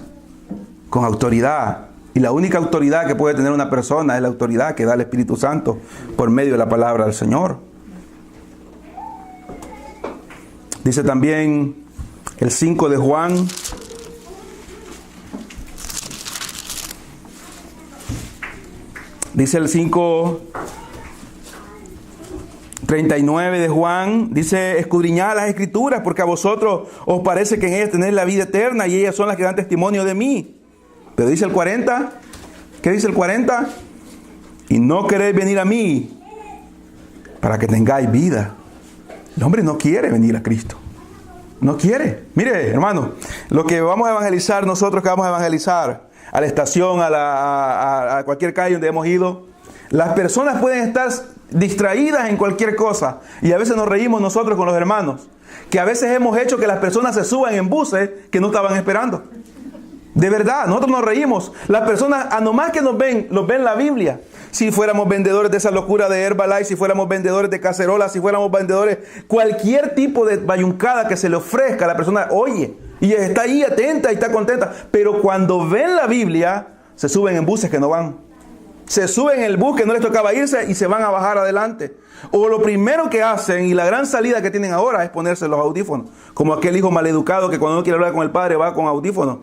Con autoridad. Y la única autoridad que puede tener una persona es la autoridad que da el Espíritu Santo por medio de la palabra del Señor. Dice también el 5 de Juan. Dice el 5:39 de Juan, dice: escudriñad las Escrituras, porque a vosotros os parece que en ellas tenéis la vida eterna, y ellas son las que dan testimonio de mí. Pero dice el 40, ¿qué dice el 40? Y no queréis venir a mí para que tengáis vida. El hombre no quiere venir a Cristo. No quiere. Mire, hermano, lo que vamos a evangelizar nosotros, que vamos a evangelizar a la estación, a cualquier calle donde hemos ido, las personas pueden estar distraídas en cualquier cosa. Y a veces nos reímos nosotros con los hermanos, que a veces hemos hecho que las personas se suban en buses que no estaban esperando. De verdad, nosotros nos reímos. Las personas, a nomás que nos ven la Biblia. Si fuéramos vendedores de esa locura de Herbalife, si fuéramos vendedores de cacerolas, si fuéramos vendedores, cualquier tipo de bayuncada que se le ofrezca, la persona oye y está ahí atenta y está contenta. Pero cuando ven la Biblia, se suben en buses que no van. Se suben en el bus que no les tocaba irse y se van a bajar adelante. O lo primero que hacen, y la gran salida que tienen ahora, es ponerse los audífonos. Como aquel hijo maleducado que cuando no quiere hablar con el padre va con audífonos.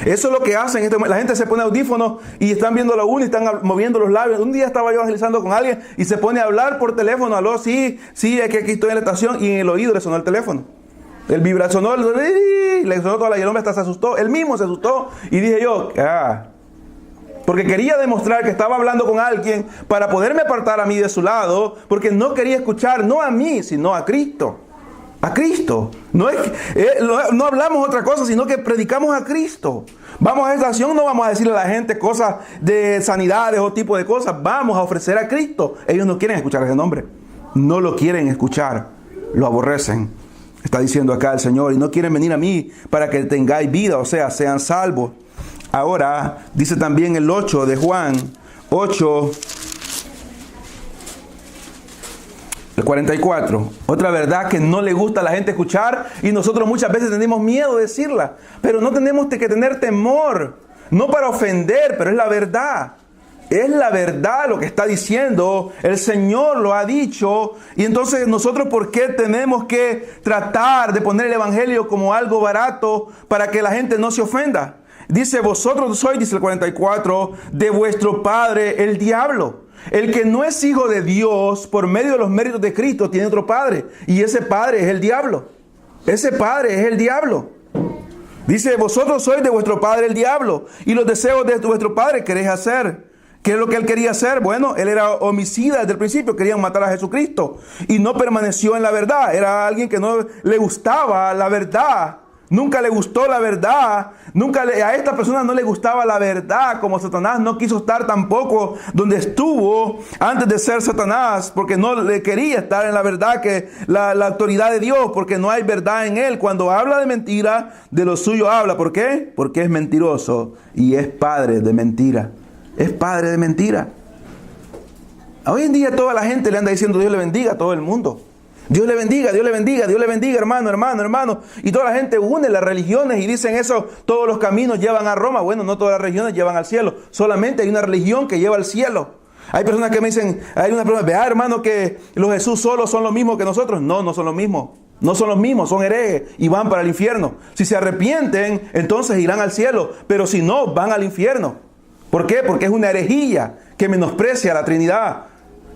Eso es lo que hacen. La gente se pone audífonos y están viendo la uno y están moviendo los labios. Un día estaba yo evangelizando con alguien y se pone a hablar por teléfono. Aló, sí, es que aquí estoy en la estación, y en el oído le sonó el teléfono. El vibra sonó, le sonó toda la, y el hombre hasta se asustó. Él mismo se asustó y dije yo, porque quería demostrar que estaba hablando con alguien para poderme apartar a mí de su lado, porque no quería escuchar, no a mí, sino a Cristo. A Cristo. No hablamos otra cosa, sino que predicamos a Cristo. Vamos a esta acción, no vamos a decirle a la gente cosas de sanidades o tipo de cosas. Vamos a ofrecer a Cristo. Ellos no quieren escuchar ese nombre. No lo quieren escuchar. Lo aborrecen. Está diciendo acá el Señor. Y no quieren venir a mí para que tengáis vida. O sea, sean salvos. Ahora, dice también el 8 de Juan. 8. El 44, otra verdad que no le gusta a la gente escuchar y nosotros muchas veces tenemos miedo de decirla, pero no tenemos que tener temor, no para ofender, pero es la verdad. Es la verdad lo que está diciendo, el Señor lo ha dicho, y entonces nosotros ¿por qué tenemos que tratar de poner el Evangelio como algo barato para que la gente no se ofenda? Dice, vosotros sois, dice el 44, de vuestro padre el diablo. El que no es hijo de Dios por medio de los méritos de Cristo tiene otro padre. Y ese padre es el diablo. Ese padre es el diablo. Dice, vosotros sois de vuestro padre el diablo. Y los deseos de vuestro padre queréis hacer. ¿Qué es lo que él quería hacer? Bueno, él era homicida desde el principio. Querían matar a Jesucristo. Y no permaneció en la verdad. Era alguien que no le gustaba la verdad. Nunca le gustó la verdad. A esta persona no le gustaba la verdad, como Satanás no quiso estar tampoco donde estuvo antes de ser Satanás, porque no le quería estar en la verdad, que la autoridad de Dios, porque no hay verdad en él. Cuando habla de mentira, de lo suyo habla. ¿Por qué? Porque es mentiroso y es padre de mentira. Es padre de mentira. Hoy en día toda la gente le anda diciendo Dios le bendiga a todo el mundo. Dios le bendiga, Dios le bendiga, Dios le bendiga, hermano, hermano, hermano. Y toda la gente une las religiones y dicen eso, todos los caminos llevan a Roma. Bueno, no todas las religiones llevan al cielo. Solamente hay una religión que lleva al cielo. Hay personas que me dicen, hay una persona, vea hermano que los Jesús solos son los mismos que nosotros. No, no son los mismos. No son los mismos, son herejes y van para el infierno. Si se arrepienten, entonces irán al cielo. Pero si no, van al infierno. ¿Por qué? Porque es una herejía que menosprecia a la Trinidad.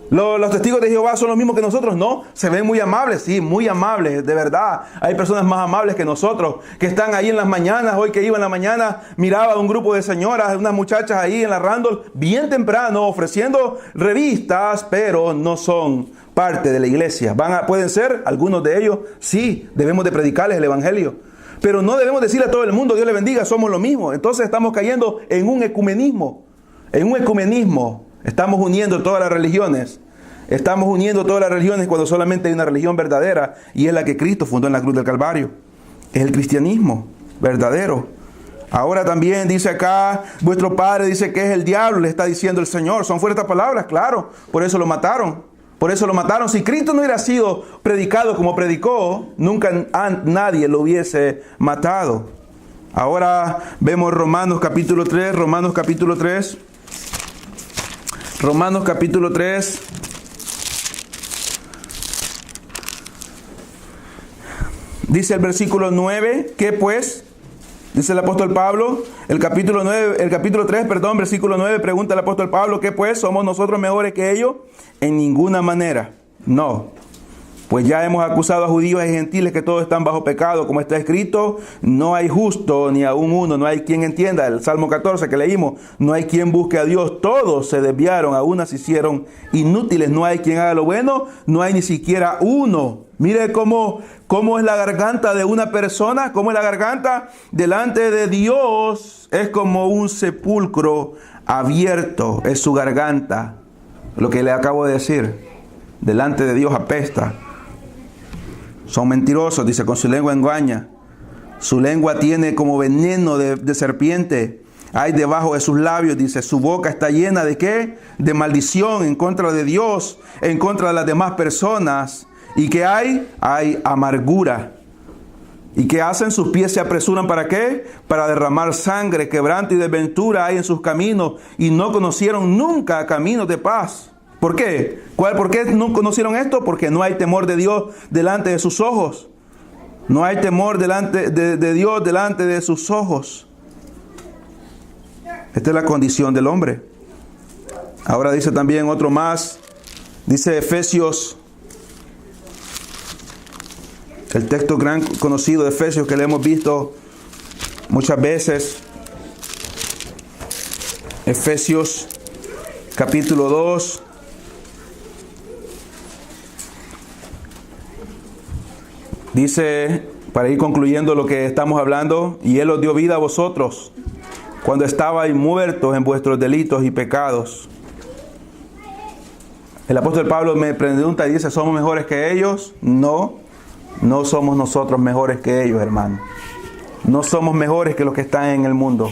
Los testigos de Jehová son los mismos que nosotros, ¿no? Se ven muy amables, sí, muy amables, de verdad. Hay personas más amables que nosotros, que están ahí en las mañanas. Hoy que iba en la mañana, miraba a un grupo de señoras, unas muchachas ahí en la Randall, bien temprano, ofreciendo revistas, pero no son parte de la iglesia. Pueden ser, algunos de ellos, sí, debemos de predicarles el Evangelio. Pero no debemos decirle a todo el mundo, Dios le bendiga, somos lo mismo. Entonces estamos cayendo en un ecumenismo. Estamos uniendo todas las religiones. Estamos uniendo todas las religiones cuando solamente hay una religión verdadera y es la que Cristo fundó en la cruz del Calvario. Es el cristianismo verdadero. Ahora también dice acá, vuestro padre dice que es el diablo, le está diciendo el Señor. Son fuertes palabras, claro. Por eso lo mataron. Por eso lo mataron. Si Cristo no hubiera sido predicado como predicó, nunca nadie lo hubiese matado. Ahora vemos Romanos capítulo 3, Romanos capítulo 3. Romanos capítulo 3. Dice el versículo 9, ¿qué pues? Dice el apóstol Pablo, el capítulo 3, versículo 9, pregunta el apóstol Pablo, ¿qué pues? ¿Somos nosotros mejores que ellos? En ninguna manera, no. Pues ya hemos acusado a judíos y gentiles que todos están bajo pecado, como está escrito, no hay justo ni aún uno, no hay quien entienda. El Salmo 14 que leímos, no hay quien busque a Dios, todos se desviaron, a unas se hicieron inútiles, no hay quien haga lo bueno, no hay ni siquiera uno. Mire cómo es la garganta de una persona, cómo es la garganta delante de Dios, es como un sepulcro abierto, es su garganta. Lo que le acabo de decir, delante de Dios apesta. Son mentirosos, dice, con su lengua engaña. Su lengua tiene como veneno de serpiente. Hay debajo de sus labios, dice, su boca está llena de ¿qué? De maldición en contra de Dios, en contra de las demás personas. ¿Y qué hay? Hay amargura. ¿Y qué hacen? Sus pies se apresuran ¿para qué? Para derramar sangre, quebranto y desventura hay en sus caminos. Y no conocieron nunca caminos de paz. ¿Por qué? ¿Por qué no conocieron esto? Porque no hay temor de Dios delante de sus ojos. No hay temor delante de Dios delante de sus ojos. Esta es la condición del hombre. Ahora dice también otro más. Dice Efesios, el texto gran conocido de Efesios que le hemos visto muchas veces. Efesios capítulo 2. Dice, para ir concluyendo lo que estamos hablando, y Él os dio vida a vosotros cuando estabais muertos en vuestros delitos y pecados. El apóstol Pablo me pregunta y dice, ¿somos mejores que ellos? No, no somos nosotros mejores que ellos, hermano. No somos mejores que los que están en el mundo.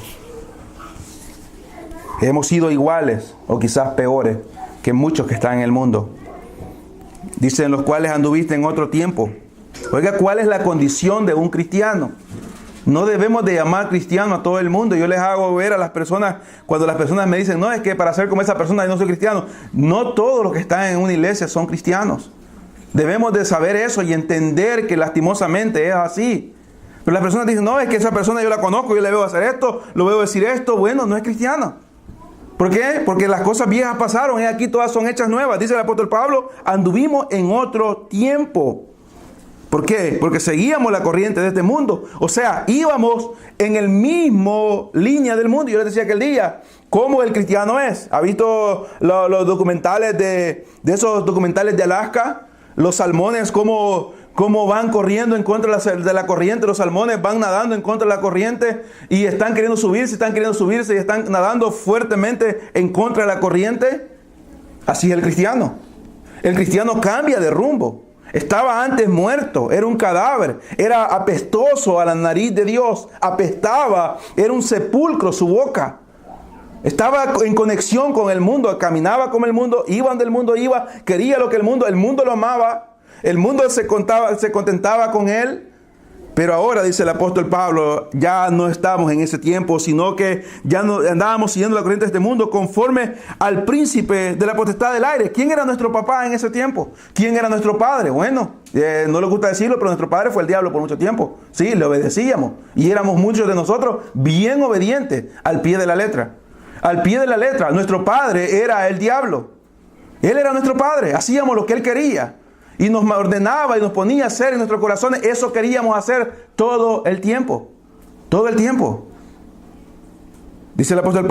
Hemos sido iguales o quizás peores que muchos que están en el mundo. Dice, en los cuales anduviste en otro tiempo. Oiga, ¿cuál es la condición de un cristiano? No debemos de llamar cristiano a todo el mundo. Yo les hago ver a las personas, cuando las personas me dicen, no, es que para ser como esa persona yo no soy cristiano. No todos los que están en una iglesia son cristianos. Debemos de saber eso y entender que lastimosamente es así. Pero las personas dicen, no, es que esa persona yo la conozco, yo le veo hacer esto, lo veo decir esto. Bueno, no es cristiano. ¿Por qué? Porque las cosas viejas pasaron y aquí todas son hechas nuevas. Dice el apóstol Pablo, anduvimos en otro tiempo. ¿Por qué? Porque seguíamos la corriente de este mundo. O sea, íbamos en el mismo línea del mundo. Yo les decía aquel día, ¿cómo el cristiano es? ¿Ha visto los documentales de esos documentales de Alaska? Los salmones, cómo van corriendo en contra de la corriente. Los salmones van nadando en contra de la corriente y están queriendo subirse y están nadando fuertemente en contra de la corriente. Así es el cristiano. El cristiano cambia de rumbo. Estaba antes muerto, era un cadáver, era apestoso a la nariz de Dios, apestaba, era un sepulcro su boca. Estaba en conexión con el mundo, caminaba como el mundo, iba donde el mundo iba, quería lo que el mundo lo amaba, el mundo se contentaba con él. Pero ahora, dice el apóstol Pablo, ya no estamos en ese tiempo, sino que ya no andábamos siguiendo la corriente de este mundo conforme al príncipe de la potestad del aire. ¿Quién era nuestro papá en ese tiempo? ¿Quién era nuestro padre? Bueno, no le gusta decirlo, pero nuestro padre fue el diablo por mucho tiempo. Sí, le obedecíamos. Y éramos muchos de nosotros bien obedientes al pie de la letra. Al pie de la letra, nuestro padre era el diablo. Él era nuestro padre, hacíamos lo que él quería. Y nos ordenaba y nos ponía a hacer en nuestros corazones. Eso queríamos hacer todo el tiempo. Todo el tiempo. Dice el apóstol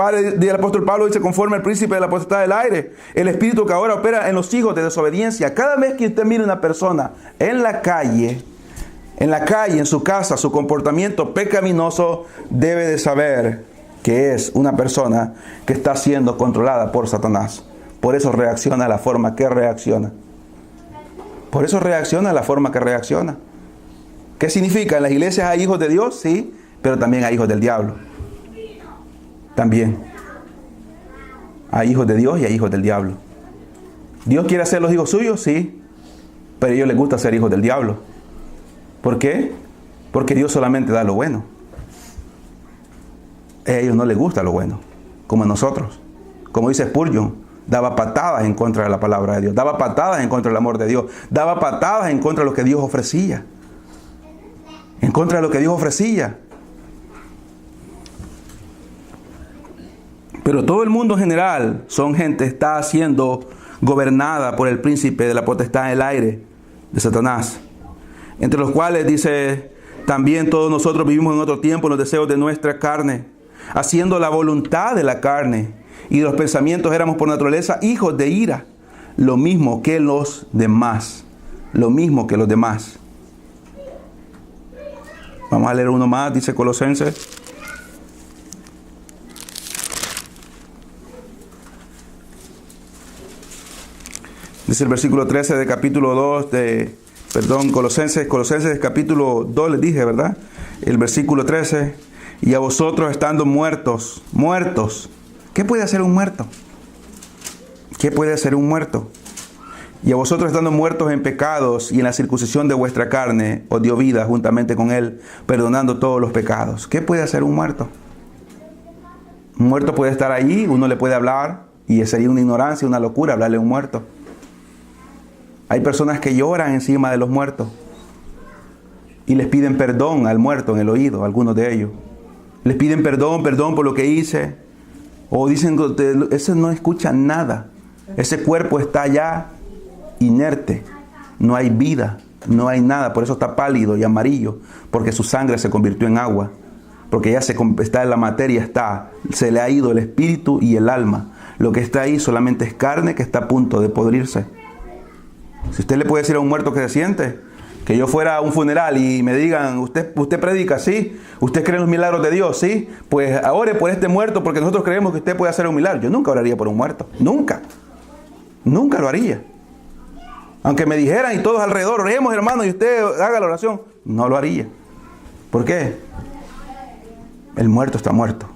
Pablo, dice, conforme al príncipe de la potestad del aire, el espíritu que ahora opera en los hijos de desobediencia. Cada vez que usted mire una persona en la calle, en su casa, su comportamiento pecaminoso, debe de saber que es una persona que está siendo controlada por Satanás. Por eso reacciona de la forma que reacciona. Por eso reacciona de la forma que reacciona. ¿Qué significa? En las iglesias hay hijos de Dios, sí, pero también hay hijos del diablo. También. Hay hijos de Dios y hay hijos del diablo. ¿Dios quiere hacer los hijos suyos? Sí, pero a ellos les gusta ser hijos del diablo. ¿Por qué? Porque Dios solamente da lo bueno. A ellos no les gusta lo bueno, como a nosotros. Como dice Spurgeon, daba patadas en contra de la palabra de Dios. Daba patadas en contra del amor de Dios. Daba patadas en contra de lo que Dios ofrecía. En contra de lo que Dios ofrecía. Pero todo el mundo en general son gente que está siendo gobernada por el príncipe de la potestad del aire, de Satanás. Entre los cuales dice, también todos nosotros vivimos en otro tiempo en los deseos de nuestra carne, haciendo la voluntad de la carne. Y de los pensamientos éramos por naturaleza hijos de ira, lo mismo que los demás. Lo mismo que los demás. Vamos a leer uno más, dice Colosenses. Dice el versículo 13 de capítulo 2 Colosenses capítulo 2 les dije, ¿verdad? El versículo 13. Y a vosotros estando muertos. ¿Qué puede hacer un muerto? ¿Qué puede hacer un muerto? Y a vosotros estando muertos en pecados y en la circuncisión de vuestra carne, os dio vida juntamente con él, perdonando todos los pecados. ¿Qué puede hacer un muerto? Un muerto puede estar allí, uno le puede hablar, y sería una ignorancia, una locura hablarle a un muerto. Hay personas que lloran encima de los muertos y les piden perdón al muerto en el oído, algunos de ellos. Les piden perdón por lo que hice. O dicen, ese no escucha nada. Ese cuerpo está ya inerte. No hay vida, no hay nada. Por eso está pálido y amarillo. Porque su sangre se convirtió en agua. Porque ya está en la materia, se le ha ido el espíritu y el alma. Lo que está ahí solamente es carne que está a punto de podrirse. Si usted le puede decir a un muerto que se siente, Que yo fuera a un funeral y me digan, usted predica, ¿sí? ¿Usted cree en los milagros de Dios? ¿Sí? Pues ore por este muerto porque nosotros creemos que usted puede hacer un milagro. Yo nunca oraría por un muerto. Nunca. Nunca lo haría. Aunque me dijeran y todos alrededor, oremos hermano y usted haga la oración. No lo haría. ¿Por qué? El muerto está muerto.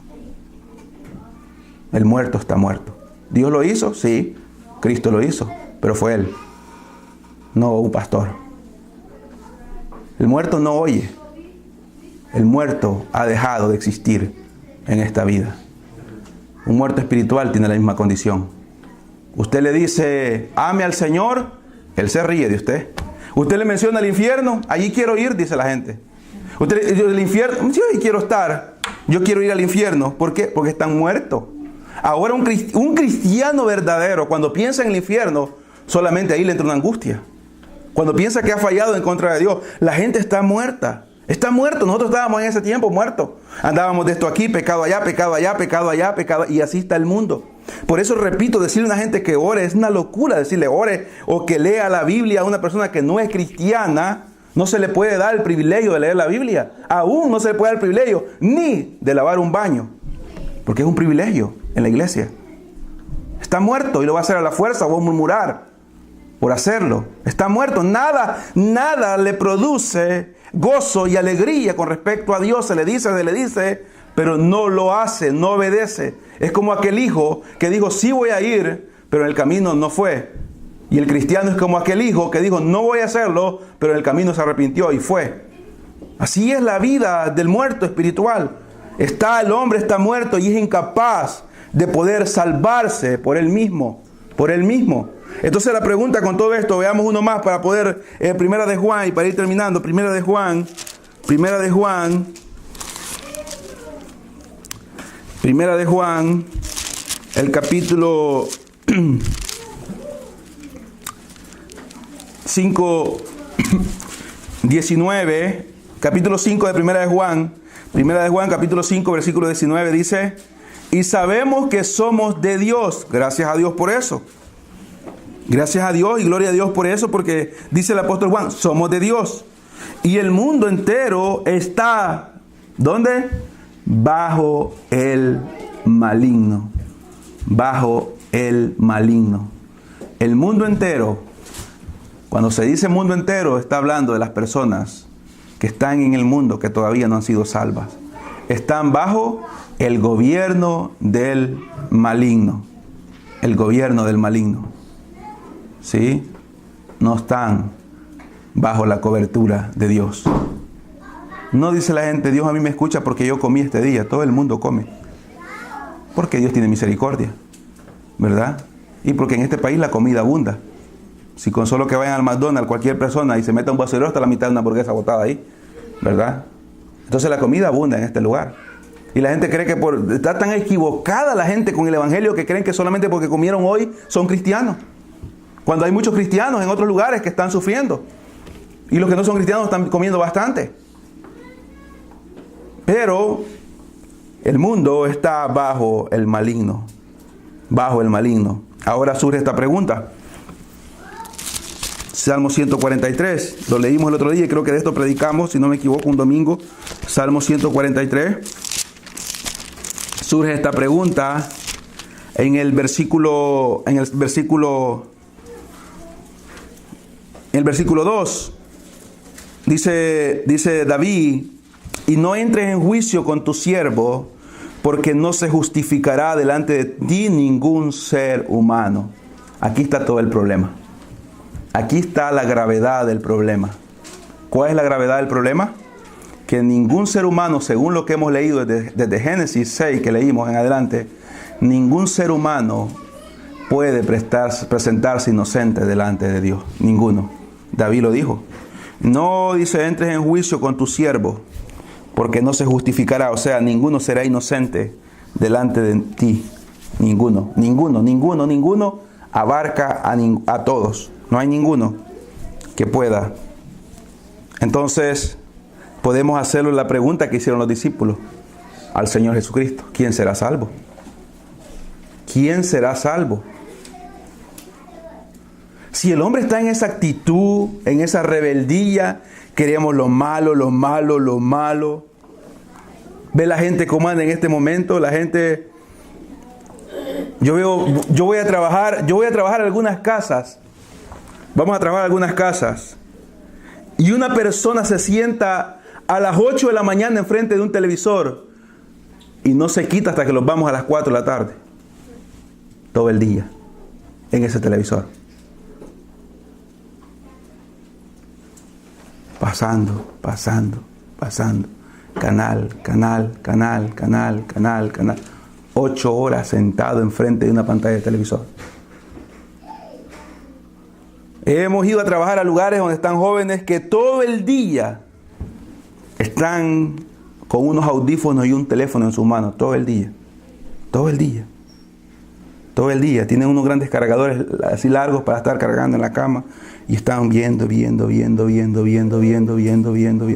El muerto está muerto. ¿Dios lo hizo? Sí. Cristo lo hizo. Pero fue Él. No un pastor. El muerto no oye. El muerto ha dejado de existir en esta vida. Un muerto espiritual tiene la misma condición. Usted le dice, ame al Señor, Él se ríe de usted. Usted le menciona el infierno, allí quiero ir, dice la gente. Usted, el infierno, yo ahí quiero estar. Yo quiero ir al infierno. ¿Por qué? Porque están muertos. Ahora un cristiano verdadero, cuando piensa en el infierno, solamente ahí le entra una angustia. Cuando piensa que ha fallado en contra de Dios, la gente está muerta. Está muerto. Nosotros estábamos en ese tiempo muertos. Andábamos de esto aquí, pecado allá, pecado allá, pecado allá, pecado. Y así está el mundo. Por eso repito, decirle a una gente que ore es una locura. Decirle ore o que lea la Biblia a una persona que no es cristiana. No se le puede dar el privilegio de leer la Biblia. Aún no se le puede dar el privilegio ni de lavar un baño. Porque es un privilegio en la iglesia. Está muerto y lo va a hacer a la fuerza o a murmurar por hacerlo. Está muerto. Nada le produce gozo y alegría con respecto a Dios. Se le dice, pero no lo hace, no obedece. Es como aquel hijo que dijo, sí voy a ir, pero en el camino no fue. Y el cristiano es como aquel hijo que dijo, no voy a hacerlo, pero en el camino se arrepintió y fue. Así es la vida del muerto espiritual. El hombre está muerto y es incapaz de poder salvarse por él mismo. Entonces la pregunta con todo esto, veamos uno más para poder, Primera de Juan, y para ir terminando, Primera de Juan, el capítulo 5, 19, capítulo 5 de Primera de Juan, capítulo 5, versículo 19, dice, y sabemos que somos de Dios, gracias a Dios por eso. Gracias a Dios y gloria a Dios por eso, porque dice el apóstol Juan, somos de Dios. Y el mundo entero está, ¿dónde? Bajo el maligno. Bajo el maligno. El mundo entero, cuando se dice mundo entero, está hablando de las personas que están en el mundo, que todavía no han sido salvas. Están bajo el gobierno del maligno. El gobierno del maligno. ¿Sí? No están bajo la cobertura de Dios. No dice la gente, Dios a mí me escucha porque yo comí este día. Todo el mundo come. Porque Dios tiene misericordia. ¿Verdad? Y porque en este país la comida abunda. Si con solo que vayan al McDonald's cualquier persona y se meta un basurero hasta la mitad de una hamburguesa botada ahí. ¿Verdad? Entonces la comida abunda en este lugar. Y la gente cree que está tan equivocada la gente con el evangelio que creen que solamente porque comieron hoy son cristianos. Cuando hay muchos cristianos en otros lugares que están sufriendo. Y los que no son cristianos están comiendo bastante. Pero el mundo está bajo el maligno. Bajo el maligno. Ahora surge esta pregunta. Salmo 143. Lo leímos el otro día y creo que de esto predicamos, si no me equivoco, un domingo. Salmo 143. Surge esta pregunta en el versículo 2, dice David, y no entres en juicio con tu siervo, porque no se justificará delante de ti ningún ser humano. Aquí está todo el problema. Aquí está la gravedad del problema. ¿Cuál es la gravedad del problema? Que ningún ser humano, según lo que hemos leído desde Génesis 6, que leímos en adelante, ningún ser humano puede presentarse inocente delante de Dios. Ninguno. David lo dijo. No, dice, entres en juicio con tu siervo, porque no se justificará. O sea, ninguno será inocente delante de ti. Ninguno abarca a todos. No hay ninguno que pueda. Entonces, podemos hacerle la pregunta que hicieron los discípulos al Señor Jesucristo. ¿Quién será salvo? ¿Quién será salvo? Si el hombre está en esa actitud, en esa rebeldía, queremos lo malo, lo malo, lo malo. Ve la gente cómo anda en este momento, la gente... Yo voy a trabajar en algunas casas. Vamos a trabajar en algunas casas. Y una persona se sienta a las 8 de la mañana enfrente de un televisor y no se quita hasta que los vamos a las 4 de la tarde. Todo el día en ese televisor. Pasando. Canal. 8 horas sentado enfrente de una pantalla de televisor. Hemos ido a trabajar a lugares donde están jóvenes que todo el día están con unos audífonos y un teléfono en sus manos. Todo el día. Tienen unos grandes cargadores así largos para estar cargando en la cama. Y están viendo.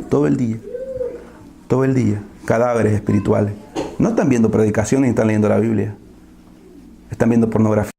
Todo el día. Cadáveres espirituales. No están viendo predicaciones ni están leyendo la Biblia. Están viendo pornografía.